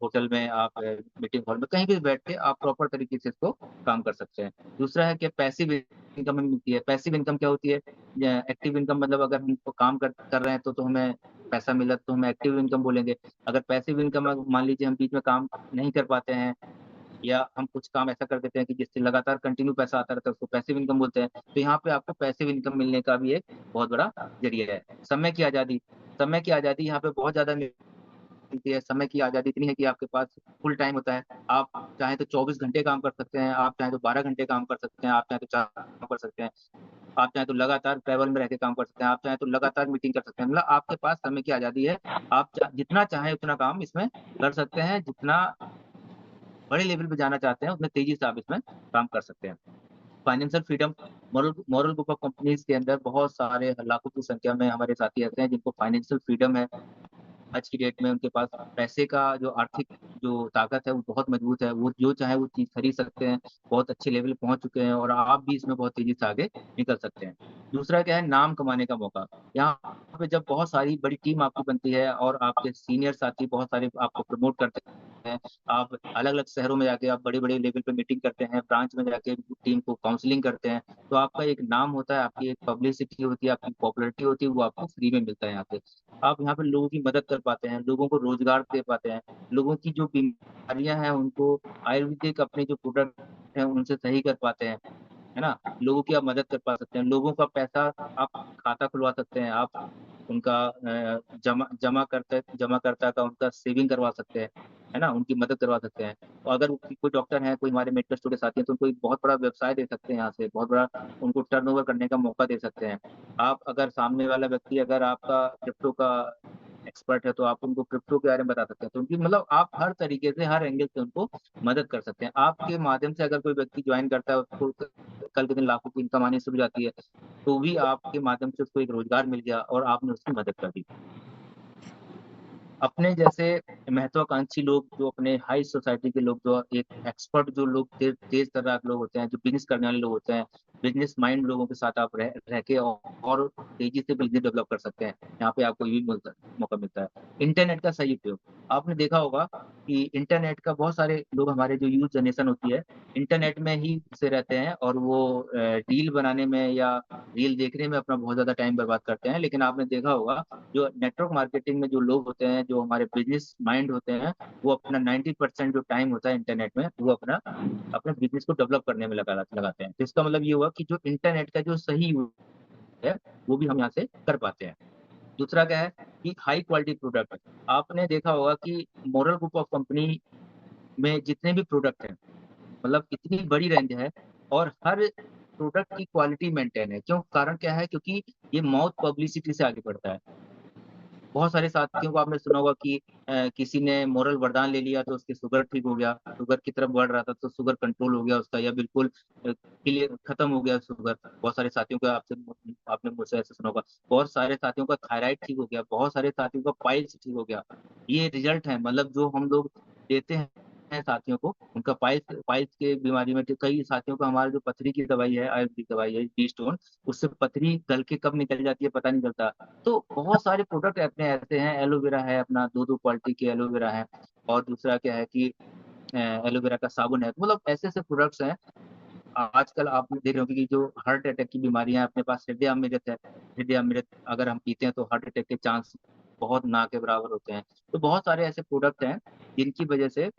होटल में, आप मीटिंग हॉल में, कहीं भी बैठ के आप प्रॉपर तरीके से इसको काम कर सकते हैं। दूसरा है कि पैसिव इनकम हमें मिलती है। पैसिव इनकम क्या होती है? एक्टिव इनकम मतलब अगर हम को काम कर रहे हैं तो हमें पैसा मिला तो हम एक्टिव इनकम बोलेंगे। अगर पैसिव इनकम मान लीजिए हम बीच में काम नहीं कर पाते हैं या हम कुछ काम ऐसा कर देते हैं कि जिससे लगातार कंटिन्यू पैसा आता रहता है, उसको पैसिव इनकम बोलते हैं। तो यहाँ पे आपको पैसिव इनकम मिलने का भी एक बहुत बड़ा ज़रिया है। समय की आज़ादी यहाँ पे बहुत ज़्यादा मिलती है। समय की आज़ादी इतनी है कि आपके पास फुल टाइम होता है। आप चाहें तो 24 घंटे काम कर सकते हैं, आप चाहें तो 12 घंटे काम कर सकते हैं, आप चाहें तो 4 काम कर सकते हैं, आप चाहें तो लगातार ट्रैवल में रह के काम कर सकते हैं, आप चाहें तो लगातार मीटिंग कर सकते हैं। मतलब आपके पास समय की आज़ादी है। आप जितना चाहें उतना काम इसमें कर सकते हैं, जितना बड़े लेवल पे जाना चाहते हैं, उतने तेज़ी से आप इसमें काम कर सकते हैं। Financial freedom, moral group of companies के अंदर बहुत सारे लाखों की संख्या में हमारे साथी ऐसे हैं जिनको फाइनेंशियल फ्रीडम है। आज की डेट में उनके पास पैसे का जो आर्थिक जो ताकत है वो बहुत मजबूत है। वो जो चाहे वो चीज़ खरीद सकते हैं, बहुत अच्छे लेवल पे पहुँच चुके हैं और आप भी इसमें बहुत तेज़ी से आगे निकल सकते हैं। दूसरा क्या है, नाम कमाने का मौका। यहाँ पे जब बहुत सारी बड़ी टीम आपकी बनती है और आपके सीनियर साथी बहुत सारे आपको प्रमोट करते हैं, आप अलग-अलग शहरों में जाके आप बड़े-बड़े लेवल पे मीटिंग करते हैं, ब्रांच में जाके टीम को काउंसलिंग करते हैं, तो आपका एक नाम होता है, आपकी एक पब्लिसिटी होती है, आपकी पॉपुलैरिटी होती है, वो आपको फ्री में मिलता है यहाँ पे। आप यहाँ पे लोगों की मदद कर पाते हैं, लोगों को रोज़गार दे पाते हैं, लोगों की जो बीमारियाँ हैं उनको आयुर्वेदिक अपने जो प्रोडक्ट हैं उनसे सही कर पाते हैं, है ना? लोगों की आप मदद कर पा सकते हैं, लोगों का पैसा आप खाता खुलवा सकते हैं, आप उनका जमाकर्ता का उनका सेविंग करवा सकते हैं, है ना? उनकी मदद करवा सकते हैं। और अगर वो कोई डॉक्टर हैं, कोई हमारे मेडिकल स्टूडेंट साथी हैं, तो उनको एक बहुत बड़ा व्यवसाय दे सकते हैं यहाँ से, बहुत बड़ा उनको टर्नओवर करने का मौका दे सकते हैं। आप अगर सामने वाला व्यक्ति अगर आपका क्रिप्टो का एक्सपर्ट है, तो आप उनको क्रिप्टो के बारे में बता सकते हैं। तो उनकी मतलब आप हर तरीके से, हर एंगल से उनको मदद कर सकते हैं। आपके माध्यम से अगर कोई व्यक्ति जॉइन करता है, उसको कल के दिन लाखों की इनकम आनी शुरू हो जाती है, तो भी आपके माध्यम से उसको एक रोज़गार मिल गया और आपने उसकी मदद कर दी। अपने जैसे महत्वाकांक्षी लोग जो अपने हाई सोसाइटी के लोग जो एक एक्सपर्ट जो लोग तेज तर्राक लोग होते हैं, जो बिज़नेस करने वाले लोग होते हैं, बिज़नेस माइंड लोगों के साथ आप रह के और तेज़ी से बिज़नेस डेवलप कर सकते हैं। यहाँ पे आपको ये भी मौका मिलता है। इंटरनेट का सही उपयोग, आपने देखा होगा कि इंटरनेट का बहुत सारे लोग हमारे जो यूथ जनरेशन होती है, इंटरनेट में ही घुसे रहते हैं और वो रील बनाने में या रील देखने में अपना बहुत ज़्यादा टाइम बर्बाद करते हैं। लेकिन आपने देखा होगा जो नेटवर्क मार्केटिंग में जो लोग होते हैं, जो हमारे बिज़नेस माइंड होते हैं, वो अपना 90% जो टाइम होता है इंटरनेट में, वो अपना अपने बिज़नेस को डेवलप करने में लगाते हैं। तो इसका मतलब ये हुआ कि जो इंटरनेट का जो सही यूज़ है, वो भी हम यहाँ से कर पाते हैं। दूसरा क्या है कि हाई क्वालिटी प्रोडक्ट। आपने देखा होगा कि मोरल ग्रुप ऑफ कंपनी में जितने भी प्रोडक्ट हैं, मतलब इतनी बड़ी रेंज है और हर प्रोडक्ट की क्वालिटी मेंटेन है। क्यों? कारण क्या है? क्योंकि ये माउथ पब्लिसिटी से आगे बढ़ता है। बहुत सारे साथियों को आपने सुना होगा कि किसी ने मोरल वरदान ले लिया तो उसकी शुगर ठीक हो गया, शुगर की तरफ बढ़ रहा था तो शुगर कंट्रोल हो गया उसका या बिल्कुल क्लियर खत्म हो गया शुगर। बहुत सारे साथियों का आपने मुझसे ऐसे सुना होगा। बहुत सारे साथियों का थायराइड ठीक हो गया, बहुत सारे साथियों का पाइल्स ठीक हो गया। ये रिजल्ट है मतलब जो हम लोग देते हैं हैं साथियों को, उनका पाइल्स पाइल्स के बीमारी में, तो कई साथियों को हमारा जो पथरी की दवाई है, आयुर्वेदिक दवाई है टी स्टोन, उससे पथरी गल के कब निकल जाती है पता नहीं चलता। तो बहुत सारे प्रोडक्ट अपने ऐसे हैं, एलोवेरा है अपना, दो दो क्वालिटी के एलोवेरा है, और दूसरा क्या है कि एलोवेरा का साबुन है, मतलब ऐसे ऐसे प्रोडक्ट्स हैं। आजकल आप देख रहे होंगे कि जो हार्ट अटैक की बीमारियां हैं, अपने पास हृदय अमृत है, हृदय अमृत अगर हम पीते हैं तो हार्ट अटैक के चांस बहुत ना के बराबर होते हैं। तो बहुत सारे ऐसे प्रोडक्ट हैं जिनकी वजह से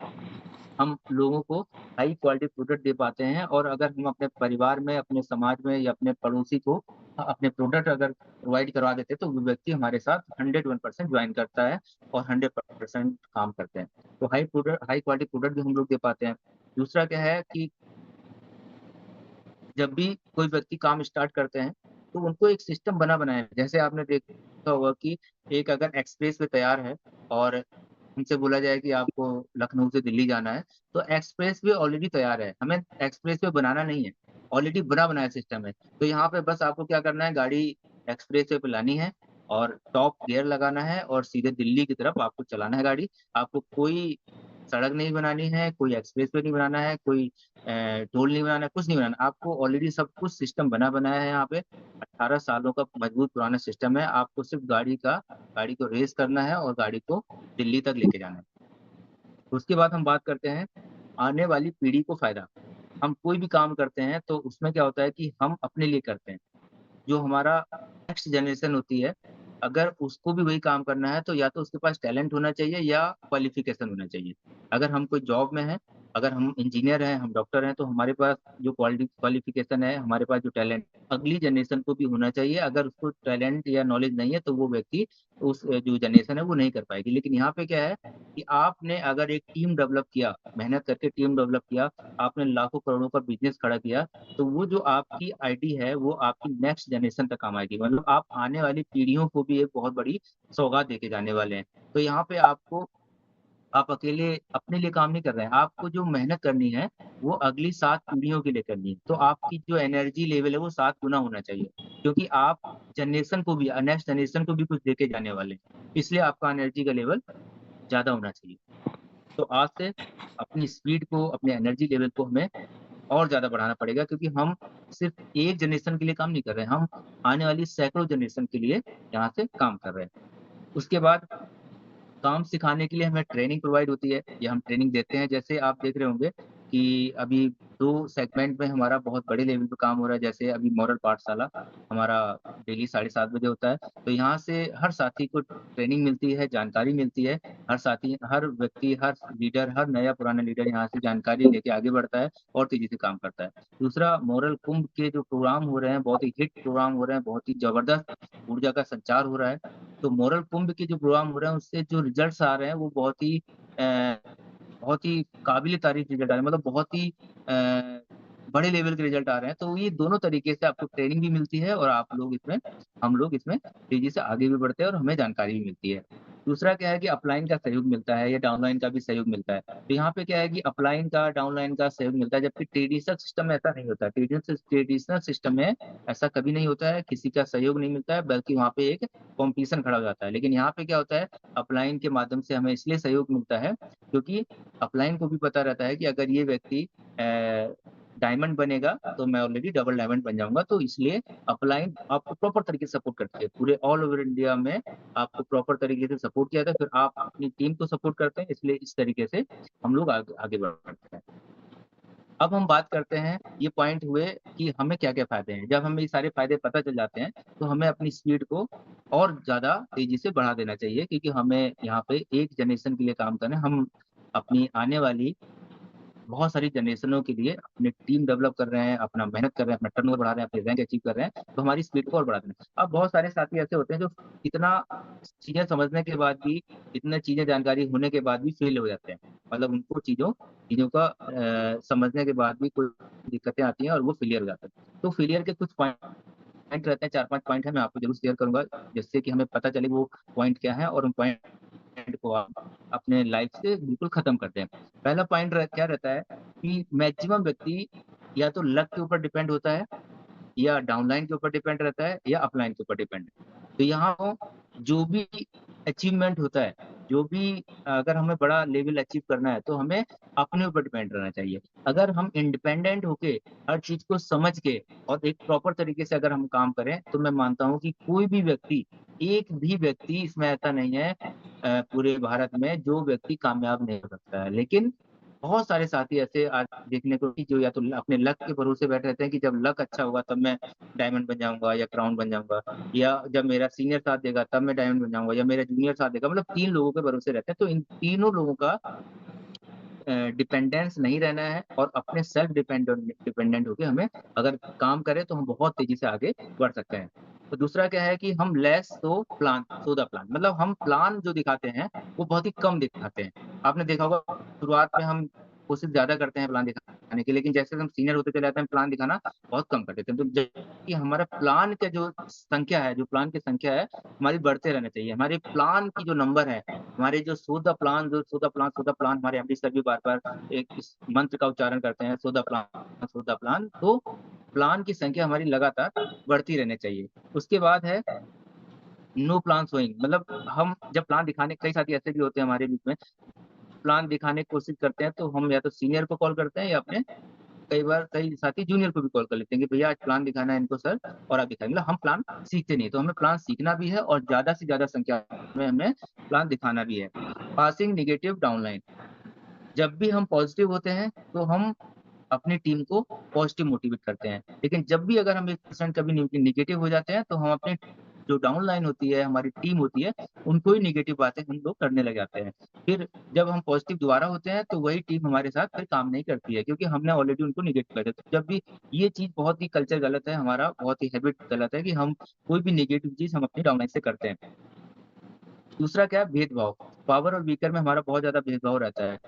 हम लोगों को हाई क्वालिटी प्रोडक्ट दे पाते हैं, और अगर हम अपने परिवार में, अपने समाज में या अपने पड़ोसी को अपने प्रोडक्ट अगर प्रोवाइड करवा देते हैं, तो वो व्यक्ति हमारे साथ 101% ज्वाइन करता है और 100% काम करते हैं। तो हाई क्वालिटी प्रोडक्ट भी हम लोग दे पाते हैं। दूसरा क्या है कि जब भी कोई व्यक्ति काम स्टार्ट करते हैं, तो उनको एक सिस्टम बना बनाया है। जैसे आपने देखा होगा कि एक अगर एक्सप्रेस वे तैयार है और उनसे बोला जाए कि आपको लखनऊ से दिल्ली जाना है, तो एक्सप्रेस वे ऑलरेडी तैयार है, हमें एक्सप्रेस वे बनाना नहीं है, ऑलरेडी बना बनाया सिस्टम है। तो यहाँ पे बस आपको क्या करना है, गाड़ी एक्सप्रेस वे पे लानी है और टॉप गियर लगाना है और सीधे दिल्ली की तरफ आपको चलाना है गाड़ी। आपको कोई सड़क नहीं बनानी है, कोई एक्सप्रेस वे नहीं बनाना है, कोई टोल नहीं बनाना है, कुछ नहीं बनाना। आपको ऑलरेडी सब कुछ सिस्टम बना बनाया है यहाँ पे। 18 सालों का मजबूत पुराना सिस्टम है। आपको सिर्फ गाड़ी को रेस करना है और गाड़ी को दिल्ली तक लेके जाना है। उसके बाद हम बात करते हैं आने वाली पीढ़ी को फायदा। हम कोई भी काम करते हैं तो उसमें क्या होता है कि हम अपने लिए करते हैं। जो हमारा नेक्स्ट जनरेशन होती है, अगर उसको भी वही काम करना है, तो या तो उसके पास टैलेंट होना चाहिए या क्वालिफिकेशन होना चाहिए। अगर हम कोई जॉब में हैं, अगर हम इंजीनियर हैं, हम डॉक्टर हैं, तो हमारे पास जो क्वालिफिकेशन है, हमारे पास जो टैलेंट, अगली जनरेशन को भी होना चाहिए। अगर उसको टैलेंट या नॉलेज नहीं है, तो वो व्यक्ति उस जो जनरेशन है वो नहीं कर पाएगी। लेकिन यहाँ पे क्या है कि आपने अगर एक टीम डेवलप किया, मेहनत करके टीम डेवलप किया, आपने लाखों करोड़ों का बिजनेस खड़ा किया, तो वो जो आपकी आईडी है वो आपकी नेक्स्ट जनरेशन तक काम आएगी। मतलब आप आने वाली पीढ़ियों को भी एक बहुत बड़ी सौगात देके जाने वाले हैं। तो यहाँ पे आप अकेले अपने लिए काम नहीं कर रहे हैं, आपको जो मेहनत करनी है वो अगली 7 पीढ़ियों के लिए करनी है। तो आपकी जो एनर्जी लेवल है वो 7 गुना होना चाहिए, क्योंकि आप जनरेशन को भी, नेक्स्ट जनरेशन को भी कुछ देके जाने वाले हैं। इसलिए आपका एनर्जी का लेवल ज़्यादा होना चाहिए। तो आज से अपनी स्पीड को, अपने एनर्जी लेवल को हमें और ज़्यादा बढ़ाना पड़ेगा, क्योंकि हम सिर्फ एक जनरेशन के लिए काम नहीं कर रहे हैं, हम आने वाली सैकड़ों जनरेशन के लिए यहाँ से काम कर रहे हैं। उसके बाद काम सिखाने के लिए हमें ट्रेनिंग प्रोवाइड होती है, या हम ट्रेनिंग देते हैं। जैसे आप देख रहे होंगे कि अभी 2 सेगमेंट में हमारा बहुत बड़े लेवल पे काम हो रहा है। जैसे अभी मॉडल पाठशाला हमारा डेली 7:30 बजे होता है। तो यहाँ से हर साथी को ट्रेनिंग मिलती है, जानकारी मिलती है। हर साथी, हर व्यक्ति, हर लीडर, हर नया पुराना लीडर यहाँ से जानकारी लेके आगे बढ़ता है और तेज़ी से काम करता है। दूसरा, मोरल कुंभ के जो प्रोग्राम हो रहे हैं, बहुत ही हिट प्रोग्राम हो रहे हैं, बहुत ही ज़बरदस्त ऊर्जा का संचार हो रहा है। तो मोरल कुंभ के जो प्रोग्राम हो रहे हैं, उससे जो रिजल्ट्स आ रहे हैं वो बहुत ही काबिल-ए-तारीफ़ रिज़ल्ट आ रहे हैं, मतलब बहुत ही बड़े लेवल के रिज़ल्ट आ रहे हैं। तो ये दोनों तरीके से आपको ट्रेनिंग भी मिलती है और हम लोग इसमें तेज़ी से आगे भी बढ़ते हैं और हमें जानकारी भी मिलती है। दूसरा क्या है कि अपलाइन का सहयोग मिलता है या डाउनलाइन का भी सहयोग मिलता है। तो यहाँ पे क्या है कि अपलाइन का, डाउनलाइन का सहयोग मिलता है, जबकि ट्रेडिशनल सिस्टम में ऐसा नहीं होता है। ट्रेडिशनल सिस्टम में ऐसा कभी नहीं होता है, किसी का सहयोग नहीं मिलता है, बल्कि वहाँ पे एक कॉम्पिटिशन खड़ा हो जाता है। लेकिन यहाँ पे क्या होता है, अपलाइन के माध्यम से हमें इसलिए सहयोग मिलता है, क्योंकि अपलाइन को भी पता रहता है कि अगर ये व्यक्ति डायमंड बनेगा, तो मैं ऑलरेडी डबल डायमंड बन जाऊँगा। तो इसलिए अपलाइन आपको प्रॉपर तरीके से सपोर्ट करती है। पूरे ऑल ओवर इंडिया में आपको प्रॉपर तरीके से सपोर्ट किया जाता है, फिर आप अपनी टीम को सपोर्ट करते हैं, इसलिए इस तरीके से हम लोग आगे आगे बढ़ते हैं। अब हम बात करते हैं, ये पॉइंट हुए कि हमें क्या-क्या फ़ायदे हैं। जब हमें ये सारे फ़ायदे पता चल जाते हैं, तो हमें अपनी स्पीड को और ज़्यादा तेज़ी से बढ़ा देना चाहिए, क्योंकि हमें यहाँ पे एक जनरेशन के लिए काम करना है। हम अपनी आने वाली बहुत सारी जनरेशनों के लिए अपनी टीम डेवलप कर रहे हैं, अपना मेहनत कर रहे हैं, अपना टर्नओवर बढ़ा रहे हैं, अपनी रैंक अचीव कर रहे हैं, तो हमारी स्पीड को और बढ़ा देना है। अब बहुत सारे साथी ऐसे होते हैं जो इतना चीज़ें समझने के बाद भी, इतनी चीज़ें जानकारी होने के बाद भी फ़ेल हो जाते हैं। मतलब उनको चीज़ों का समझने के बाद भी कोई दिक्कतें आती हैं और वो फेलियर हो जाते हैं। तो फेलियर के कुछ पॉइंट रहते हैं, 4-5 पॉइंट हैं, मैं आपको ज़रूर शेयर करूँगा, जिससे कि हमें पता चले वो पॉइंट क्या है और उन पॉइंट को आप अपने लाइफ से बिल्कुल खत्म कर दें। पहला पॉइंट क्या रहता है कि मैक्सिमम व्यक्ति या तो लक के ऊपर डिपेंड होता है, या डाउनलाइन के ऊपर डिपेंड रहता है, या अपलाइन के ऊपर डिपेंड है। तो यहाँ जो भी अचीवमेंट होता है, जो भी अगर हमें बड़ा लेवल अचीव करना है तो हमें अपने ऊपर डिपेंड रहना चाहिए। अगर हम इंडिपेंडेंट होके हर चीज को समझ के और एक प्रॉपर तरीके से अगर हम काम करें तो मैं मानता हूँ कि कोई भी व्यक्ति, एक भी व्यक्ति इसमें ऐसा नहीं है पूरे भारत में जो व्यक्ति कामयाब नहीं हो सकता है। लेकिन बहुत सारे साथी ऐसे आज देखने को कि जो या तो अपने लक के भरोसे बैठे रहते हैं कि जब लक अच्छा होगा तब मैं डायमंड बन जाऊंगा या क्राउन बन जाऊंगा, या जब मेरा सीनियर साथ देगा तब मैं डायमंड बन जाऊंगा, या मेरा जूनियर साथ देगा। मतलब तीन लोगों के भरोसे रहते हैं। तो इन तीनों लोगों का डिपेंडेंस नहीं रहना है और अपने सेल्फ डिपेंडेंट डिपेंडेंट होके हमें अगर काम करें तो हम बहुत तेजी से आगे बढ़ सकते हैं। तो दूसरा क्या है कि हम लेस तो प्लान सो द प्लान, मतलब हम प्लान जो दिखाते हैं वो बहुत ही कम दिखाते हैं। आपने देखा होगा शुरुआत में हम कोशिश ज्यादा करते हैं प्लान दिखाने की, लेकिन जैसे हम सीनियर होते चले जाते हैं प्लान दिखाना बहुत कम कर देते हैं। तो जबकि हमारा प्लान का जो संख्या है, जो प्लान की संख्या है हमारी बढ़ते रहना चाहिए। हमारे प्लान की जो नंबर है, हमारे जो सो द प्लान, जो सो द प्लान हमारे एमडी सर भी बार बार एक इस मंत्र का उच्चारण करते हैं, so the plan so the plan. तो प्लान की संख्या हमारी लगातार बढ़ती रहनी चाहिए। उसके बाद है नो प्लान सोइंग, मतलब हम जब प्लान दिखाने, कई साथी ऐसे भी होते हैं हमारे बीच में, प्लान दिखाने की कोशिश करते हैं तो हम या तो सीनियर को कॉल करते हैं या अपने, कई बार कई साथी जूनियर को भी कॉल कर लेते हैं कि भैया आज प्लान दिखाना है इनको सर और आप दिखाएंगे। मतलब हम प्लान सीखते नहीं, तो हमें प्लान सीखना भी है और ज्यादा से ज्यादा संख्या में हमें प्लान दिखाना भी है। पासिंग निगेटिव डाउनलाइन, जब भी हम पॉजिटिव होते हैं तो हम अपनी टीम को पॉजिटिव मोटिवेट करते हैं, लेकिन जब भी अगर हम 1% कभी निगेटिव हो जाते हैं तो हम अपने जो डाउन लाइन होती है, हमारी टीम होती है, उनको ही निगेटिव बातें हम लोग करने लग जाते हैं। फिर जब हम पॉजिटिव दोबारा होते हैं तो वही टीम हमारे साथ फिर काम नहीं करती है, क्योंकि हमने ऑलरेडी उनको निगेटिव कर दिया। तो जब भी ये चीज, बहुत ही कल्चर गलत है हमारा, बहुत ही हैबिट गलत है कि हम कोई भी निगेटिव चीज हम अपनी डाउन लाइन से करते हैं। दूसरा क्या है, भेदभाव। पावर और वीकर में हमारा बहुत ज्यादा भेदभाव रहता है।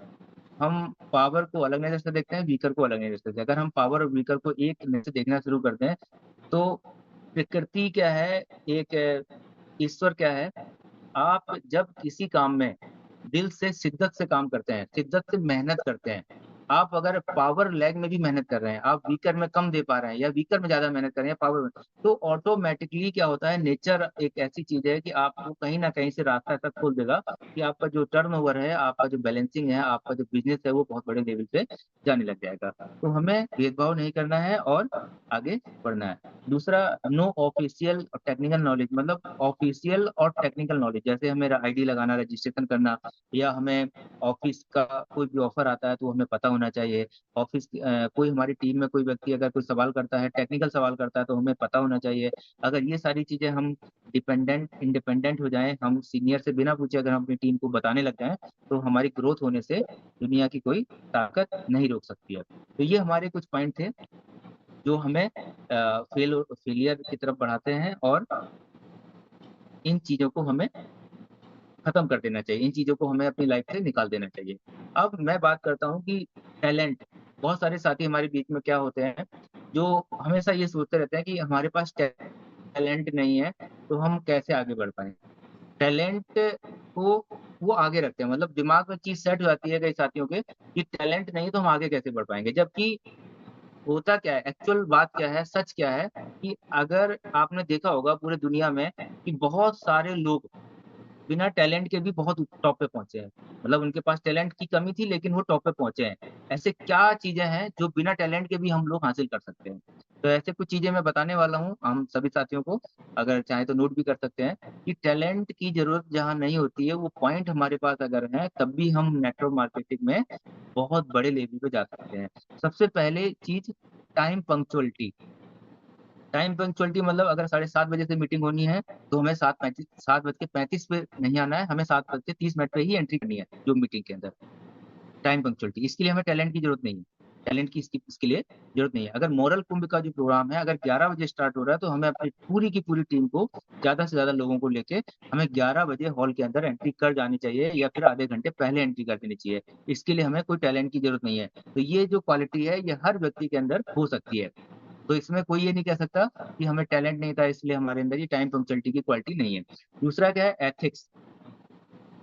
हम पावर को अलग नजर से देखते हैं, वीकर को अलग नजर से देखते हैं। अगर हम पावर और वीकर को एक नजर से देखना शुरू करते हैं तो प्रकृति क्या है, एक ईश्वर क्या है, आप जब किसी काम में दिल से शिद्दत से काम करते हैं, शिद्दत से मेहनत करते हैं, आप अगर पावर लैग में भी मेहनत कर रहे हैं, आप वीकर में कम दे पा रहे हैं या वीकर में ज्यादा मेहनत कर रहे हैं पावर में, तो ऑटोमेटिकली क्या होता है, नेचर एक ऐसी चीज है कि आपको कहीं ना कहीं से रास्ता तक खोल देगा कि आपका जो टर्नओवर है, आपका जो बैलेंसिंग है, आपका जो बिजनेस है वो बहुत बड़े लेवल पे जाने लग जाएगा। तो हमें भेदभाव नहीं करना है और आगे बढ़ना है। दूसरा, नो ऑफिशियल और टेक्निकल नॉलेज, मतलब ऑफिशियल और टेक्निकल नॉलेज, जैसे हमें आईडी लगाना, रजिस्ट्रेशन करना, या हमें ऑफिस का कोई भी ऑफर आता है तो हमें पता होना चाहिए। ऑफिस कोई हमारी टीम में कोई व्यक्ति अगर कोई सवाल करता है, टेक्निकल सवाल करता है, तो हमें पता होना चाहिए। अगर ये सारी चीजें हम इंडिपेंडेंट हो जाएं, हम सीनियर से बिना पूछे अगर हम अपनी टीम को बताने लग जाएं, तो हमारी ग्रोथ होने से दुनिया की कोई ताकत नहीं रोक सकती है। तो ये हमारे कुछ पॉइंट थे जो हमें फेलियर की तरफ बढ़ाते हैं, और इन चीजों को हमें खत्म कर देना चाहिए, इन चीजों को हमें अपनी लाइफ से निकाल देना चाहिए। अब मैं बात करता हूँ कि टैलेंट। बहुत सारे साथी हमारे बीच में क्या होते हैं, जो हमेशा ये सोचते रहते हैं कि हमारे पास टैलेंट नहीं है तो हम कैसे आगे बढ़ पाए। टैलेंट को वो आगे रखते हैं, मतलब दिमाग में चीज सेट हो जाती है कई साथियों के कि टैलेंट नहीं तो हम आगे कैसे बढ़ पाएंगे। जबकि होता क्या है, एक्चुअल बात क्या है, सच क्या है, कि अगर आपने देखा होगा पूरे दुनिया में कि बहुत सारे लोग बिना टैलेंट के भी बहुत टॉप पे पहुंचे हैं। मतलब उनके पास टैलेंट की कमी थी लेकिन वो टॉप पे पहुंचे हैं। ऐसे क्या चीजें हैं जो बिना टैलेंट के भी हम लोग हासिल कर सकते हैं। तो ऐसे कुछ चीजें मैं बताने वाला हूँ हम सभी साथियों को, अगर चाहे तो नोट भी कर सकते हैं कि टैलेंट की जरूरत जहाँ नहीं होती है, वो पॉइंट हमारे पास अगर है तब भी हम नेटवर्क मार्केटिंग में बहुत बड़े लेवल पे जा सकते हैं। सबसे पहले चीज, टाइम पंक्चुअलिटी। टाइम पंक्चुअलिटी मतलब अगर 7:30 बजे से मीटिंग होनी है तो हमें 7:35 पे नहीं आना है, हमें 7:30 पे ही एंट्री करनी है जो मीटिंग के अंदर। टाइम पंक्चुअलिटी, इसके लिए हमें टैलेंट की जरूरत नहीं है, टैलेंट की इसके लिए जरूरत नहीं है। अगर मोरल कुंभ का जो प्रोग्राम है अगर 11 बजे स्टार्ट हो रहा है तो हमें अपनी की पूरी टीम को, ज्यादा से ज्यादा लोगों को लेके हमें 11 बजे हॉल के अंदर एंट्री कर जानी चाहिए, या फिर आधे घंटे पहले एंट्री कर देनी चाहिए। इसके लिए हमें कोई टैलेंट की जरूरत नहीं है। तो ये जो क्वालिटी है ये हर व्यक्ति के अंदर हो सकती है। तो इसमें कोई ये नहीं कह सकता कि हमें टैलेंट नहीं था इसलिए हमारे अंदर ये टाइम पंक्चुअलिटी की क्वालिटी नहीं है। दूसरा क्या है, एथिक्स।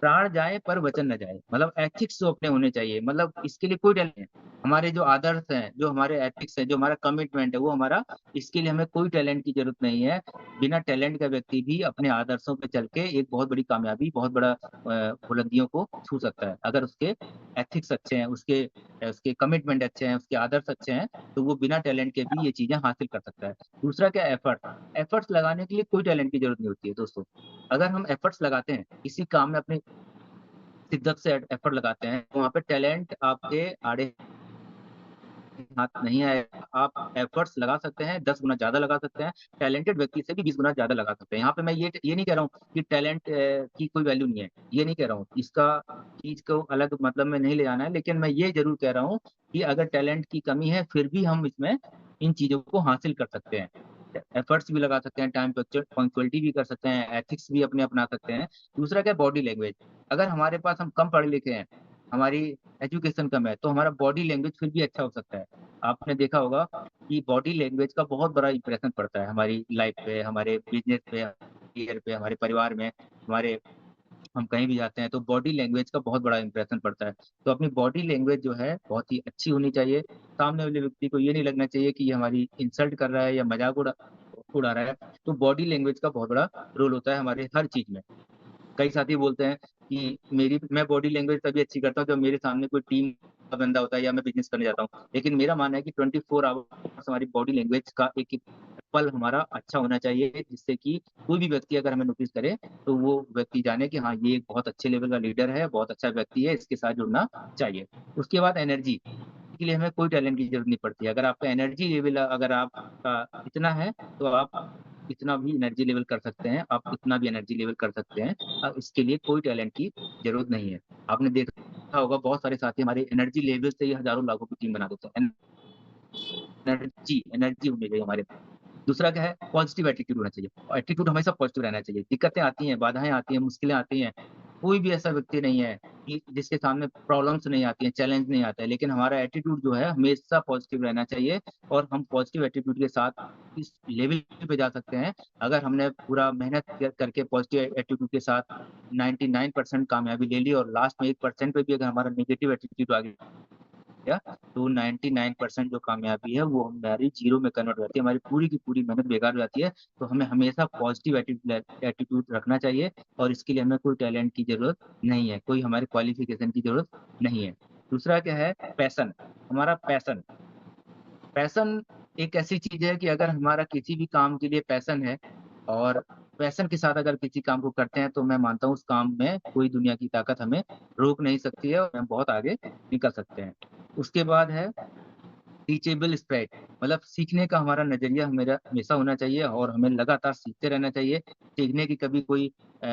प्राण जाए पर वचन न जाए, मतलब एथिक्स जो अपने होने चाहिए, मतलब इसके लिए कोई टैलेंट नहीं है। हमारे जो आदर्श हैं, जो हमारे एथिक्स है, जो हमारा कमिटमेंट है, वो हमारा, इसके लिए हमें कोई टैलेंट की जरूरत नहीं है। बिना टैलेंट का व्यक्ति भी अपने आदर्शों पे चल के एक बहुत बड़ी कामयाबी, बहुत बड़ा बुलंदियों को छू सकता है। अगर उसके एथिक्स अच्छे हैं, उसके उसके कमिटमेंट अच्छे हैं, उसके आदर्श अच्छे हैं, तो वो बिना टैलेंट के भी ये चीजें हासिल कर सकता है। दूसरा क्या, एफर्ट। एफर्ट्स लगाने के लिए कोई टैलेंट की जरूरत नहीं होती है दोस्तों। अगर हम एफर्ट्स लगाते हैं किसी काम में, अपने शिद्दत से एफर्ट लगाते हैं, तो वहाँ पे टैलेंट आपके आड़े हाथ नहीं आएगा। आप एफर्ट्स लगा सकते हैं, 10 गुना ज्यादा लगा सकते हैं, टैलेंटेड व्यक्ति से भी 20 गुना ज्यादा लगा सकते हैं। यहाँ पे मैं ये नहीं कह रहा हूँ कि टैलेंट की कोई वैल्यू नहीं है, ये नहीं कह रहा हूँ, इसका चीज को अलग मतलब में नहीं ले जाना है, लेकिन मैं ये जरूर कह रहा हूँ कि अगर टैलेंट की कमी है, फिर भी हम इसमें इन चीजों को हासिल कर सकते हैं। एफर्ट्स भी लगा सकते हैं, टाइम पंक्चुअलिटी भी कर सकते हैं, एथिक्स भी अपने अपना सकते हैं। दूसरा क्या, बॉडी लैंग्वेज। अगर हमारे पास, हम कम पढ़े लिखे हैं, हमारी एजुकेशन कम है, तो हमारा बॉडी लैंग्वेज फिर भी अच्छा हो सकता है। आपने देखा होगा कि बॉडी लैंग्वेज का बहुत बड़ा इंप्रेशन पड़ता है हमारी लाइफ पे, हमारे बिजनेस पे, करियर पे, हमारे परिवार में, हमारे, हम कहीं भी जाते हैं तो बॉडी लैंग्वेज का बहुत बड़ा इंप्रेशन पड़ता है। तो अपनी बॉडी लैंग्वेज जो है बहुत ही अच्छी होनी चाहिए। सामने वाले व्यक्ति को ये नहीं लगना चाहिए कि ये हमारी इंसल्ट कर रहा है या मजाक उड़ा रहा है। तो बॉडी लैंग्वेज का बहुत बड़ा रोल होता है हमारे हर चीज में। कई साथी बोलते हैं कि मेरी मैं बॉडी लैंग्वेज तभी अच्छी करता हूँ जब मेरे सामने कोई टीम का बंदा होता है या मैं बिजनेस करने जाता हूँ। लेकिन मेरा मानना है कि 24 आवर्स हमारी बॉडी लैंग्वेज का एक एक पल हमारा अच्छा होना चाहिए, जिससे कि कोई भी व्यक्ति अगर हमें नोटिस करे, तो वो व्यक्ति जाने कि हाँ, ये एक बहुत अच्छे लेवल का लीडर है, बहुत अच्छा व्यक्ति है, इसके साथ जुड़ना चाहिए। उसके बाद एनर्जी के लिए हमें कोई टैलेंट की जरूरत नहीं पड़ती। अगर आपका एनर्जी लेवल, अगर आपका इतना है, तो आप इतना भी एनर्जी लेवल कर सकते हैं, आप इतना भी एनर्जी लेवल कर सकते हैं। इसके लिए कोई टैलेंट की जरूरत नहीं है। आपने देखा होगा बहुत सारे साथी हमारे एनर्जी लेवल से ही हजारों लाखों की टीम बना देते हैं। एनर्जी एनर्जी होनी चाहिए हमारे। दूसरा क्या है, पॉजिटिव एटीट्यूड होना चाहिए, और एटीट्यूड हमेशा पॉजिटिव रहना चाहिए। दिक्कतें आती हैं, बाधाएं आती हैं, मुश्किलें आती हैं, कोई भी ऐसा व्यक्ति नहीं है कि जिसके सामने प्रॉब्लम्स नहीं आती हैं, चैलेंज नहीं आता है, लेकिन हमारा एटीट्यूड जो है हमेशा पॉजिटिव रहना चाहिए। और हम पॉजिटिव एटीट्यूड के साथ इस लेवल पे जा सकते हैं। अगर हमने पूरा मेहनत करके पॉजिटिव एटीट्यूड के साथ 99% कामयाबी ले ली, और लास्ट में 1% पे भी अगर हमारा नेगेटिव एटीट्यूड आ गया, तो 99% जो कामयाबी है वो हमारी जीरो में कन्वर्ट हो जाती है, हमारी पूरी की पूरी मेहनत बेकार हो जाती है। तो हमें हमेशा पॉजिटिव एटीट्यूड रखना चाहिए, और इसके लिए हमें कोई टैलेंट की जरूरत नहीं है, कोई हमारे क्वालिफिकेशन की जरूरत नहीं है। दूसरा क्या है, पैशन। हमारा पैशन, पैशन एक ऐसी चीज है कि अगर हमारा किसी भी काम के लिए पैशन है, और पैशन के साथ अगर किसी काम को करते हैं, तो मैं मानता हूँ उस काम में कोई दुनिया की ताकत हमें रोक नहीं सकती है, और हम बहुत आगे निकल सकते हैं। उसके बाद है टीचेबल स्प्राइट। मतलब सीखने का हमारा नजरिया हमें हमेशा होना चाहिए, और हमें लगातार सीखते रहना चाहिए। सीखने की कभी कोई अ,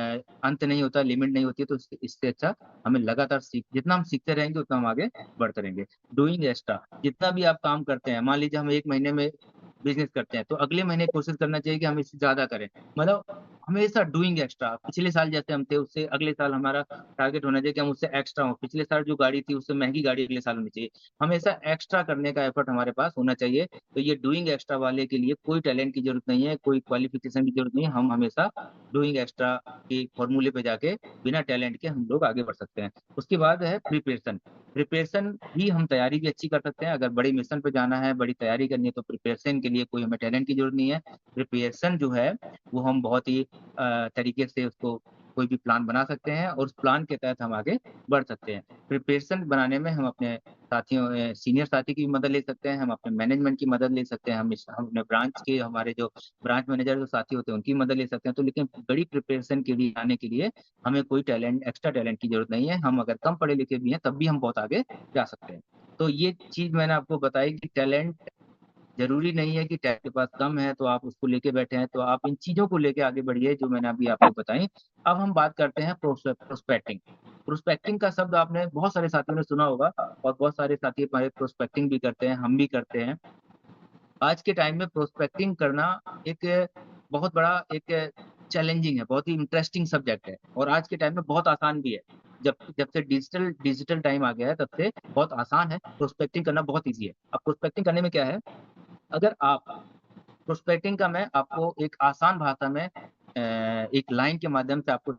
अंत नहीं होता, लिमिट नहीं होती है। तो इससे अच्छा हमें लगातार जितना हम सीखते रहेंगे, उतना हम आगे बढ़ते रहेंगे। डूइंग एक्स्ट्रा, जितना भी आप काम करते हैं, मान लीजिए हम एक महीने में बिजनेस करते हैं, तो अगले महीने कोशिश करना चाहिए कि हम इससे ज्यादा करें। मतलब हमेशा डूइंग एक्स्ट्रा, पिछले साल जैसे हम थे, उससे अगले साल हमारा टारगेट होना चाहिए कि हम उससे एक्स्ट्रा हो। पिछले साल जो गाड़ी थी, उससे महंगी गाड़ी अगले साल होनी चाहिए। हमेशा एक्स्ट्रा करने का एफर्ट हमारे पास होना चाहिए। तो ये डूइंग एक्स्ट्रा वाले के लिए कोई टैलेंट की जरूरत नहीं है, कोई क्वालिफिकेशन की जरूरत नहीं है। हम हमेशा डूइंग एक्स्ट्रा के फॉर्मूले पे जाके बिना टैलेंट के हम लोग आगे बढ़ सकते हैं। उसके बाद है प्रिपरेशन। प्रिपरेशन भी हम तैयारी भी अच्छी कर सकते हैं। अगर बड़ी मिशन पे जाना है, बड़ी तैयारी करनी है, तो प्रिपरेशन के लिए कोई हमें टैलेंट की जरूरत नहीं है। प्रिपरेशन जो है वो हम बहुत ही तरीके से उसको कोई भी प्लान बना सकते हैं, और उस प्लान के तहत हम आगे बढ़ सकते हैं। प्रिपरेशन बनाने में हम अपने साथियों, सीनियर साथी की भी मदद ले सकते हैं, हम अपने मैनेजमेंट की मदद ले सकते हैं, हम अपने ब्रांच के, हमारे जो ब्रांच मैनेजर जो साथी होते हैं, उनकी मदद ले सकते हैं। तो लेकिन बड़ी प्रिपरेशन के लिए आने के लिए हमें कोई टैलेंट, एक्स्ट्रा टैलेंट की जरूरत नहीं है। हम अगर कम पढ़े लिखे भी हैं, तब भी हम बहुत आगे जा सकते हैं। तो ये चीज मैंने आपको बताई कि टैलेंट, जरूरी नहीं है कि टैलेंट के पास कम है तो आप उसको लेके बैठे हैं। तो आप इन चीजों को लेके आगे बढ़िए, जो मैंने अभी आपको बताई। अब हम बात करते हैं प्रोस्पेक्टिंग। प्रोस्पेक्टिंग का शब्द आपने बहुत सारे साथियों ने सुना होगा, और बहुत सारे साथी हमारे प्रोस्पेक्टिंग भी करते हैं, हम भी करते हैं। आज के टाइम में प्रोस्पेक्टिंग करना एक बहुत बड़ा एक चैलेंजिंग है, बहुत ही इंटरेस्टिंग सब्जेक्ट है, और आज के टाइम में बहुत आसान भी है। जब जब से डिजिटल डिजिटल टाइम आ गया है, तब से बहुत आसान है, प्रोस्पेक्टिंग करना बहुत ईजी है। अब प्रोस्पेक्टिंग करने में क्या है, अगर आप, प्रोस्पेक्टिंग का मैं आपको एक आसान भाषा में एक लाइन के माध्यम से आपको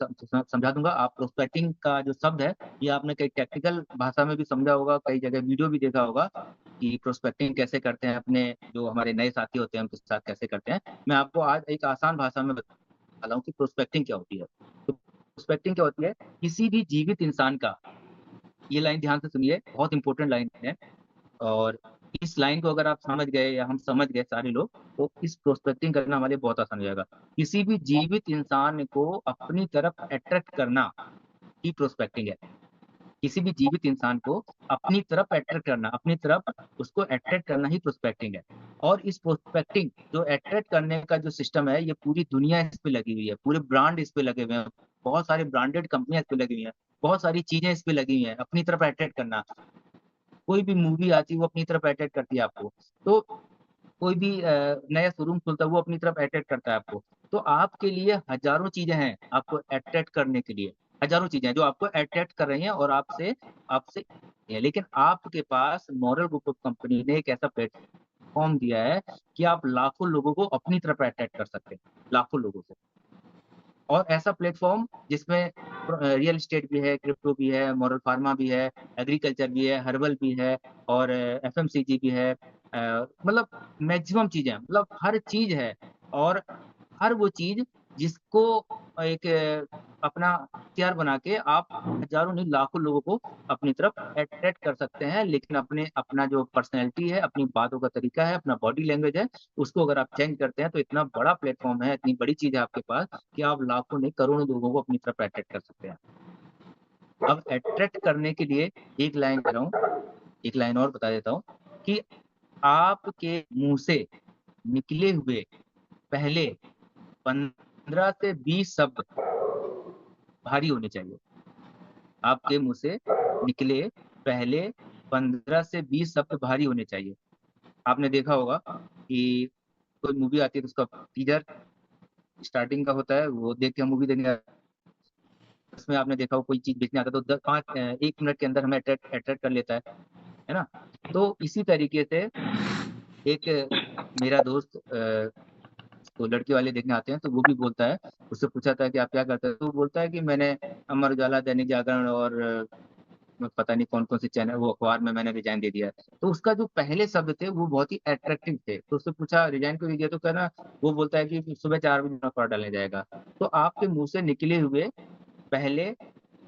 समझा दूंगा। आप प्रोस्पेक्टिंग का जो शब्द है ये आपने कई टेक्निकल भाषा में भी समझा होगा, कई जगह वीडियो भी देखा होगा कि प्रोस्पेक्टिंग कैसे करते हैं, अपने जो हमारे नए साथी होते हैं उनके साथ कैसे करते हैं। मैं आपको आज एक आसान भाषा में बता रहा हूँ कि प्रोस्पेक्टिंग क्या होती है। तो प्रोस्पेक्टिंग क्या होती है, किसी भी जीवित इंसान का, ये लाइन ध्यान से सुनिए, बहुत इंपॉर्टेंट लाइन है, और इस लाइन को अगर आप समझ गए या हम समझ गए सारे लोग, तो इस प्रोस्पेक्टिंग करना हमारे लिए बहुत आसान हो जाएगा। किसी भी जीवित इंसान को अपनी तरफ अट्रैक्ट करना ही प्रोस्पेक्टिंग है। किसी भी जीवित इंसान को अपनी तरफ अट्रैक्ट करना, अपनी तरफ उसको अट्रैक्ट करना ही प्रोस्पेक्टिंग है। और इस प्रोस्पेक्टिंग जो अट्रैक्ट करने का जो सिस्टम है, ये पूरी दुनिया इस पे लगी हुई है, पूरे ब्रांड इस पे लगे हुए हैं, बहुत सारे ब्रांडेड कंपनियां इस पे लगी हुई हैं, बहुत सारी चीजें इस पे लगी हुई हैं, अपनी तरफ अट्रैक्ट करना। कोई भी मूवी आती है वो अपनी तरफ अट्रैक्ट करती है आपको। तो कोई भी नया शोरूम खुलता है वो अपनी तरफ अट्रैक्ट करता है आपको। तो आपके लिए हजारों चीजें हैं आपको अट्रैक्ट करने के लिए, हजारों चीजें हैं जो आपको अट्रैक्ट कर रही हैं और आपसे आपसे लेकिन आपके पास मॉरल ग्रुप ऑफ कंपनी ने एक ऐसा प्लेटफॉर्म दिया है कि आप लाखों लोगों को अपनी तरफ अट्रैक्ट कर सकते हैं, लाखों लोगों को। और ऐसा प्लेटफॉर्म जिसमें रियल एस्टेट भी है, क्रिप्टो भी है, मॉरल फार्मा भी है, एग्रीकल्चर भी है, हर्बल भी है, और एफएमसीजी भी है, मतलब मैक्सिमम चीजें, मतलब हर चीज है। और हर वो चीज जिसको एक अपना इख्तियार बना के आप हजारों नहीं लाखों लोगों को अपनी तरफ अट्रैक्ट कर सकते हैं। लेकिन अपने अपना जो पर्सनैलिटी है, अपनी बातों का तरीका है, अपना बॉडी लैंग्वेज है, उसको अगर आप चेंज करते हैं तो इतना बड़ा प्लेटफॉर्म है, इतनी बड़ी चीज है आपके पास कि आप लाखों नहीं करोड़ों लोगों को अपनी तरफ अट्रैक्ट कर सकते हैं। अब अट्रैक्ट करने के लिए एक लाइन कह रहा हूँ, एक लाइन और बता देता हूँ कि आपके मुंह से निकले हुए पहले 15 से 20 शब्द भारी होने चाहिए। आपके मुंह से निकले पहले 15 से 20 शब्द भारी होने चाहिए। आपने देखा होगा कि कोई मूवी आती है तो उसका टीजर स्टार्टिंग का होता है, वो देख के हम मूवी देखने जाते हैं। उसमें आपने देखा हो कोई चीज बेचने आता है तो 1 मिनट के अंदर हमें अट्रैक्ट अट्रैक्ट कर लेता है ना। तो इसी तरीके से एक मेरा दोस्त तो लड़की वाले देखने आते हैं तो वो भी बोलता है, उससे पूछा था कि आप क्या करते हैं, तो वो बोलता है कि मैंने अमर उजाला, दैनिक जागरण और पता नहीं कौन कौन से चैनल, वो अखबार में मैंने रिजाइन दे दिया है। तो उसका जो पहले शब्द थे वो बहुत ही अट्रैक्टिव थे, तो उससे पूछा रिजाइन क्यों दिया, तो कहना, वो बोलता है कि सुबह 4 बजे अखबार डालने जाएगा। तो आपके मुंह से निकले हुए पहले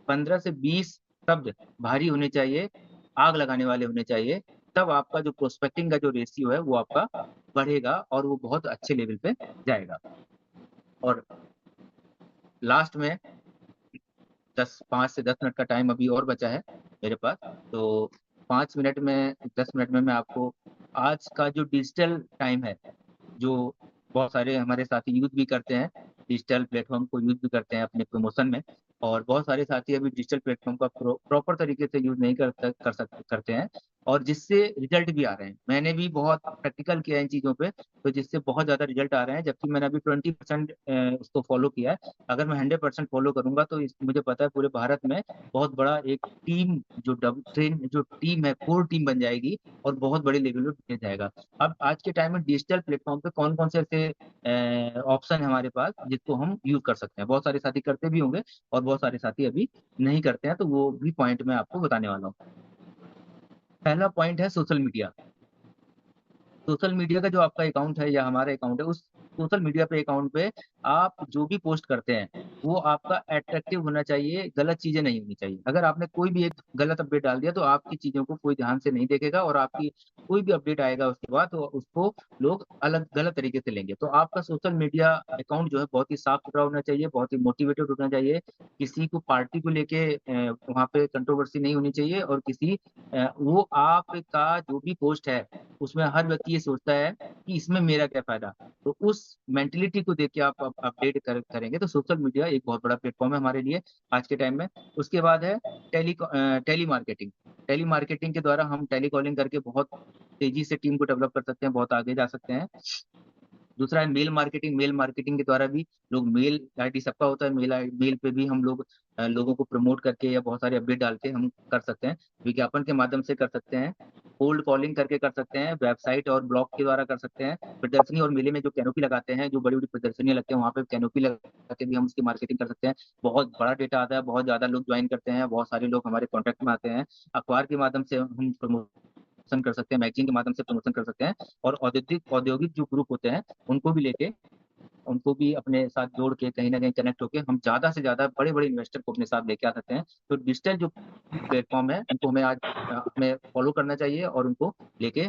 15 से 20 शब्द भारी होने चाहिए, आग लगाने वाले होने चाहिए। तब आपका जो प्रोस्पेक्टिंग का जो रेशियो है वो आपका बढ़ेगा और वो बहुत अच्छे लेवल पे जाएगा। और लास्ट में 5 से 10 मिनट का टाइम अभी और बचा है मेरे पास, तो 5 मिनट में 10 मिनट में मैं आपको आज का जो डिजिटल टाइम है, जो बहुत सारे हमारे साथी यूज भी करते हैं, डिजिटल प्लेटफॉर्म को यूज भी करते हैं अपने प्रमोशन में, और बहुत सारे साथी अभी डिजिटल प्लेटफॉर्म का प्रॉपर तरीके से यूज नहीं करते हैं, और जिससे रिजल्ट भी आ रहे हैं। मैंने भी बहुत प्रैक्टिकल किया है इन चीजों पे, तो जिससे बहुत ज्यादा रिजल्ट आ रहे हैं, जबकि मैंने अभी 20% उसको फॉलो किया है। अगर मैं 100% फॉलो करूंगा तो मुझे पता है पूरे भारत में बहुत बड़ा एक टीम, जो ट्रेन जो टीम है, कोर टीम बन जाएगी और बहुत बड़े लेवल पे जाएगा। अब आज के टाइम में डिजिटल प्लेटफॉर्म पे कौन कौन से ऐसे ऑप्शन है हमारे पास जिसको हम यूज कर सकते हैं, बहुत सारे साथी करते भी होंगे और बहुत सारे साथी अभी नहीं करते हैं, तो वो भी पॉइंट मैं आपको बताने वाला हूँ। पहला पॉइंट है सोशल मीडिया। सोशल मीडिया का जो आपका अकाउंट है या हमारा अकाउंट है, उस सोशल मीडिया पे अकाउंट पे आप जो भी पोस्ट करते हैं वो आपका अट्रैक्टिव होना चाहिए, गलत चीजें नहीं होनी चाहिए। अगर आपने कोई भी एक गलत अपडेट डाल दिया तो आपकी चीजों को कोई ध्यान से नहीं देखेगा, और आपकी कोई भी अपडेट आएगा उसके बाद तो उसको लोग अलग गलत तरीके से लेंगे। तो आपका सोशल मीडिया अकाउंट जो है बहुत ही साफ सुथरा होना चाहिए, बहुत ही मोटिवेटेड होना चाहिए। किसी को पार्टी को लेके वहाँ पे कंट्रोवर्सी नहीं होनी चाहिए, और वो आपका जो भी पोस्ट है उसमें हर व्यक्ति ये सोचता है कि इसमें मेरा क्या फायदा। तो उस मेंटेलिटी को देख के आप अपडेट करेंगे तो सोशल मीडिया एक बहुत बड़ा प्लेटफॉर्म है हमारे लिए आज के टाइम में। उसके बाद है टेली मार्केटिंग। टेली मार्केटिंग के द्वारा हम टेली कॉलिंग करके बहुत तेजी से टीम को डेवलप कर सकते हैं, बहुत आगे जा सकते हैं। दूसरा है मेल मार्केटिंग। मेल मार्केटिंग के द्वारा भी लोग, मेल आईडी सबका होता है, मेल पे भी हम लोग लोगों को प्रमोट करके या बहुत सारे अपडेट डाल के हम कर सकते हैं। विज्ञापन के माध्यम से कर सकते हैं, कोल्ड कॉलिंग करके कर सकते हैं, वेबसाइट और ब्लॉग के द्वारा कर सकते हैं, प्रदर्शनी और मेले में जो कैनोपी लगाते हैं, जो बड़ी बड़ी प्रदर्शनियां लगते हैं, वहाँ पे कैनोपी लगा के भी हम उसकी मार्केटिंग कर सकते हैं। बहुत बड़ा डेटा आता है, बहुत ज्यादा लोग ज्वाइन करते हैं, बहुत सारे लोग हमारे कॉन्टेक्ट में आते हैं। अखबार के माध्यम से हम प्रमोशन कर सकते हैं, मैगजीन के माध्यम से प्रमोशन कर सकते हैं, और औद्योगिक औद्योगिक जो ग्रुप होते हैं उनको भी लेके, उनको भी अपने साथ जोड़ के कहीं ना कहीं कनेक्ट होके हम ज्यादा से ज्यादा बड़े बड़े इन्वेस्टर को अपने साथ लेके आ सकते हैं। तो डिजिटल जो प्लेटफॉर्म है उनको हमें फॉलो करना चाहिए, और उनको लेके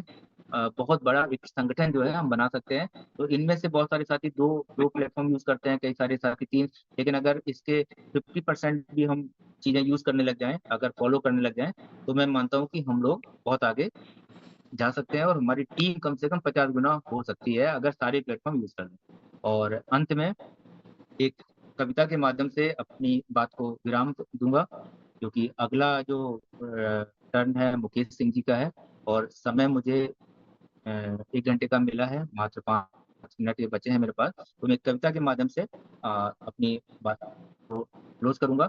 बहुत बड़ा एक संगठन जो है हम बना सकते हैं। तो इनमें से बहुत सारे साथी दो दो प्लेटफॉर्म यूज करते हैं, कई सारे साथी तीन, लेकिन अगर इसके 50% भी हम चीजें यूज करने लग जाएं, अगर फॉलो करने लग जाएं, तो मैं मानता हूँ कि हम लोग बहुत आगे जा सकते हैं, और हमारी टीम कम से कम 50 गुना हो सकती है अगर सारे प्लेटफॉर्म यूज कर लें। और अंत में एक कविता के माध्यम से अपनी बात को विराम दूंगा, क्योंकि अगला जो टर्न है मुकेश सिंह जी का है, और समय मुझे 1 घंटे का मिला है, मात्र 5 मिनट ये बचे हैं मेरे पास। तो मैं कविता के माध्यम से अपनी बात को क्लोज करूंगा।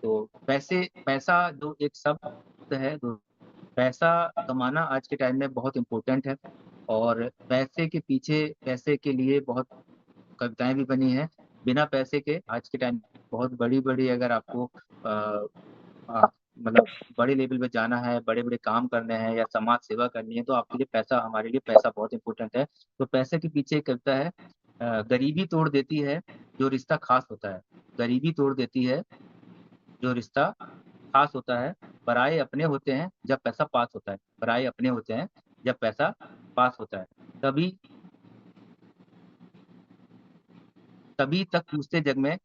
तो पैसा जो एक शब्द है, पैसा कमाना आज के टाइम में बहुत इम्पोर्टेंट है, और पैसे के पीछे, पैसे के लिए बहुत कविताएं भी बनी हैं। बिना पैसे के आज के टाइम बहुत बड़ी बड़ी, अगर आपको मतलब बड़े लेवल पे जाना है, बड़े बड़े काम करने हैं या समाज सेवा करनी है, तो आपके लिए पैसा, हमारे लिए पैसा बहुत इंपॉर्टेंट है। तो पैसे के पीछे एक कविता है, गरीबी तोड़ देती है जो रिश्ता खास होता है। गरीबी तोड़ देती है जो रिश्ता खास होता है। पराये अपने होते हैं जब पैसा पास होता है। पराये अपने होते हैं जब पैसा पास होता है। तभी तभी तक पूछते जग में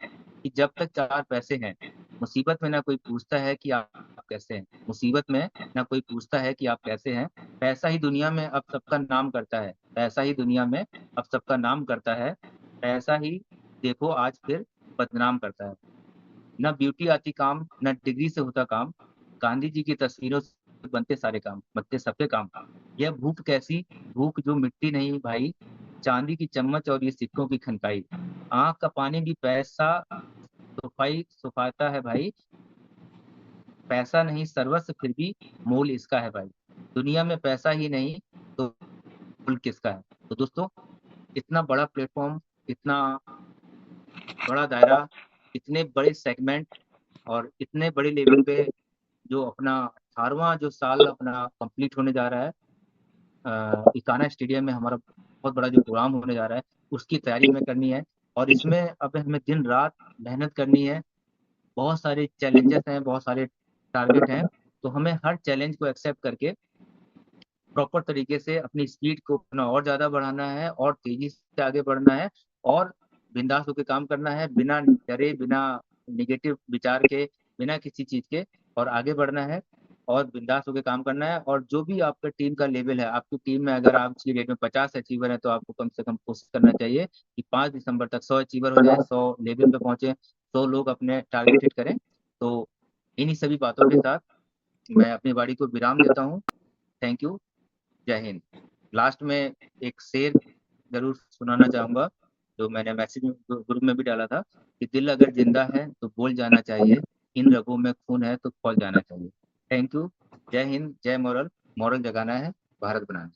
कि जब तक 4 पैसे हैं। मुसीबत में ना कोई पूछता है कि आप कैसे हैं। मुसीबत में ना कोई पूछता है कि आप कैसे हैं। पैसा ही दुनिया में अब सबका नाम करता है। पैसा ही दुनिया में अब सबका नाम करता है। पैसा ही देखो आज फिर बदनाम करता है। न ब्यूटी आती काम, न डिग्री से होता काम। गांधी जी की तस्वीरों से बनते सारे काम, बनते सबके काम। यह भूख कैसी, भूख जो मिट्टी नहीं भाई। चांदी की चम्मच और ये सिक्कों की खनकाई। आंख का पानी भी पैसा सुखाई सुखाता है भाई। पैसा नहीं सर्वस्व फिर भी मोल इसका है भाई। दुनिया में पैसा ही नहीं तो मोल किसका है। तो दोस्तों, इतना बड़ा प्लेटफॉर्म, इतना बड़ा दायरा, इतने बड़े सेगमेंट, और इतने बड़े लेवल पे जो अपना 18वां जो साल अपना कंप्लीट होने जा रहा है, इकाना स्टेडियम में हमारा बहुत बड़ा जो प्रोग्राम होने जा रहा है, उसकी तैयारी हमें करनी है। और इसमें अब हमें दिन रात मेहनत करनी है। बहुत सारे चैलेंजेस हैं, बहुत सारे टारगेट हैं। तो हमें हर चैलेंज को एक्सेप्ट करके प्रॉपर तरीके से अपनी स्पीड को अपना और ज्यादा बढ़ाना है, और तेजी से आगे बढ़ना है, और बिंदास होकर काम करना है, बिना डरे, बिना निगेटिव विचार के, बिना किसी चीज के, और आगे बढ़ना है, और बिंदास होकर काम करना है। और जो भी आपका टीम का लेवल है, आपकी टीम में अगर आज की डेट में 50 अचीवर है, तो आपको कम से कम कोशिश करना चाहिए कि 5 दिसंबर तक 100 अचीवर हो जाए, 100 लेवल पे पहुंचे, 100 लोग अपने टारगेट हिट करें। तो इन्हीं सभी बातों के साथ मैं अपनी वाणी को विराम देता हूँ। Thank you. जय हिंद। लास्ट में एक शेर जरूर सुनाना चाहूंगा, जो मैंने मैसेज ग्रुप में भी डाला था, कि दिल अगर जिंदा है तो बोल जाना चाहिए। इन रगों में खून है तो खोल जाना चाहिए। Thank you. जय हिंद, जय मॉरल। मॉरल जगाना है, भारत बनाना है।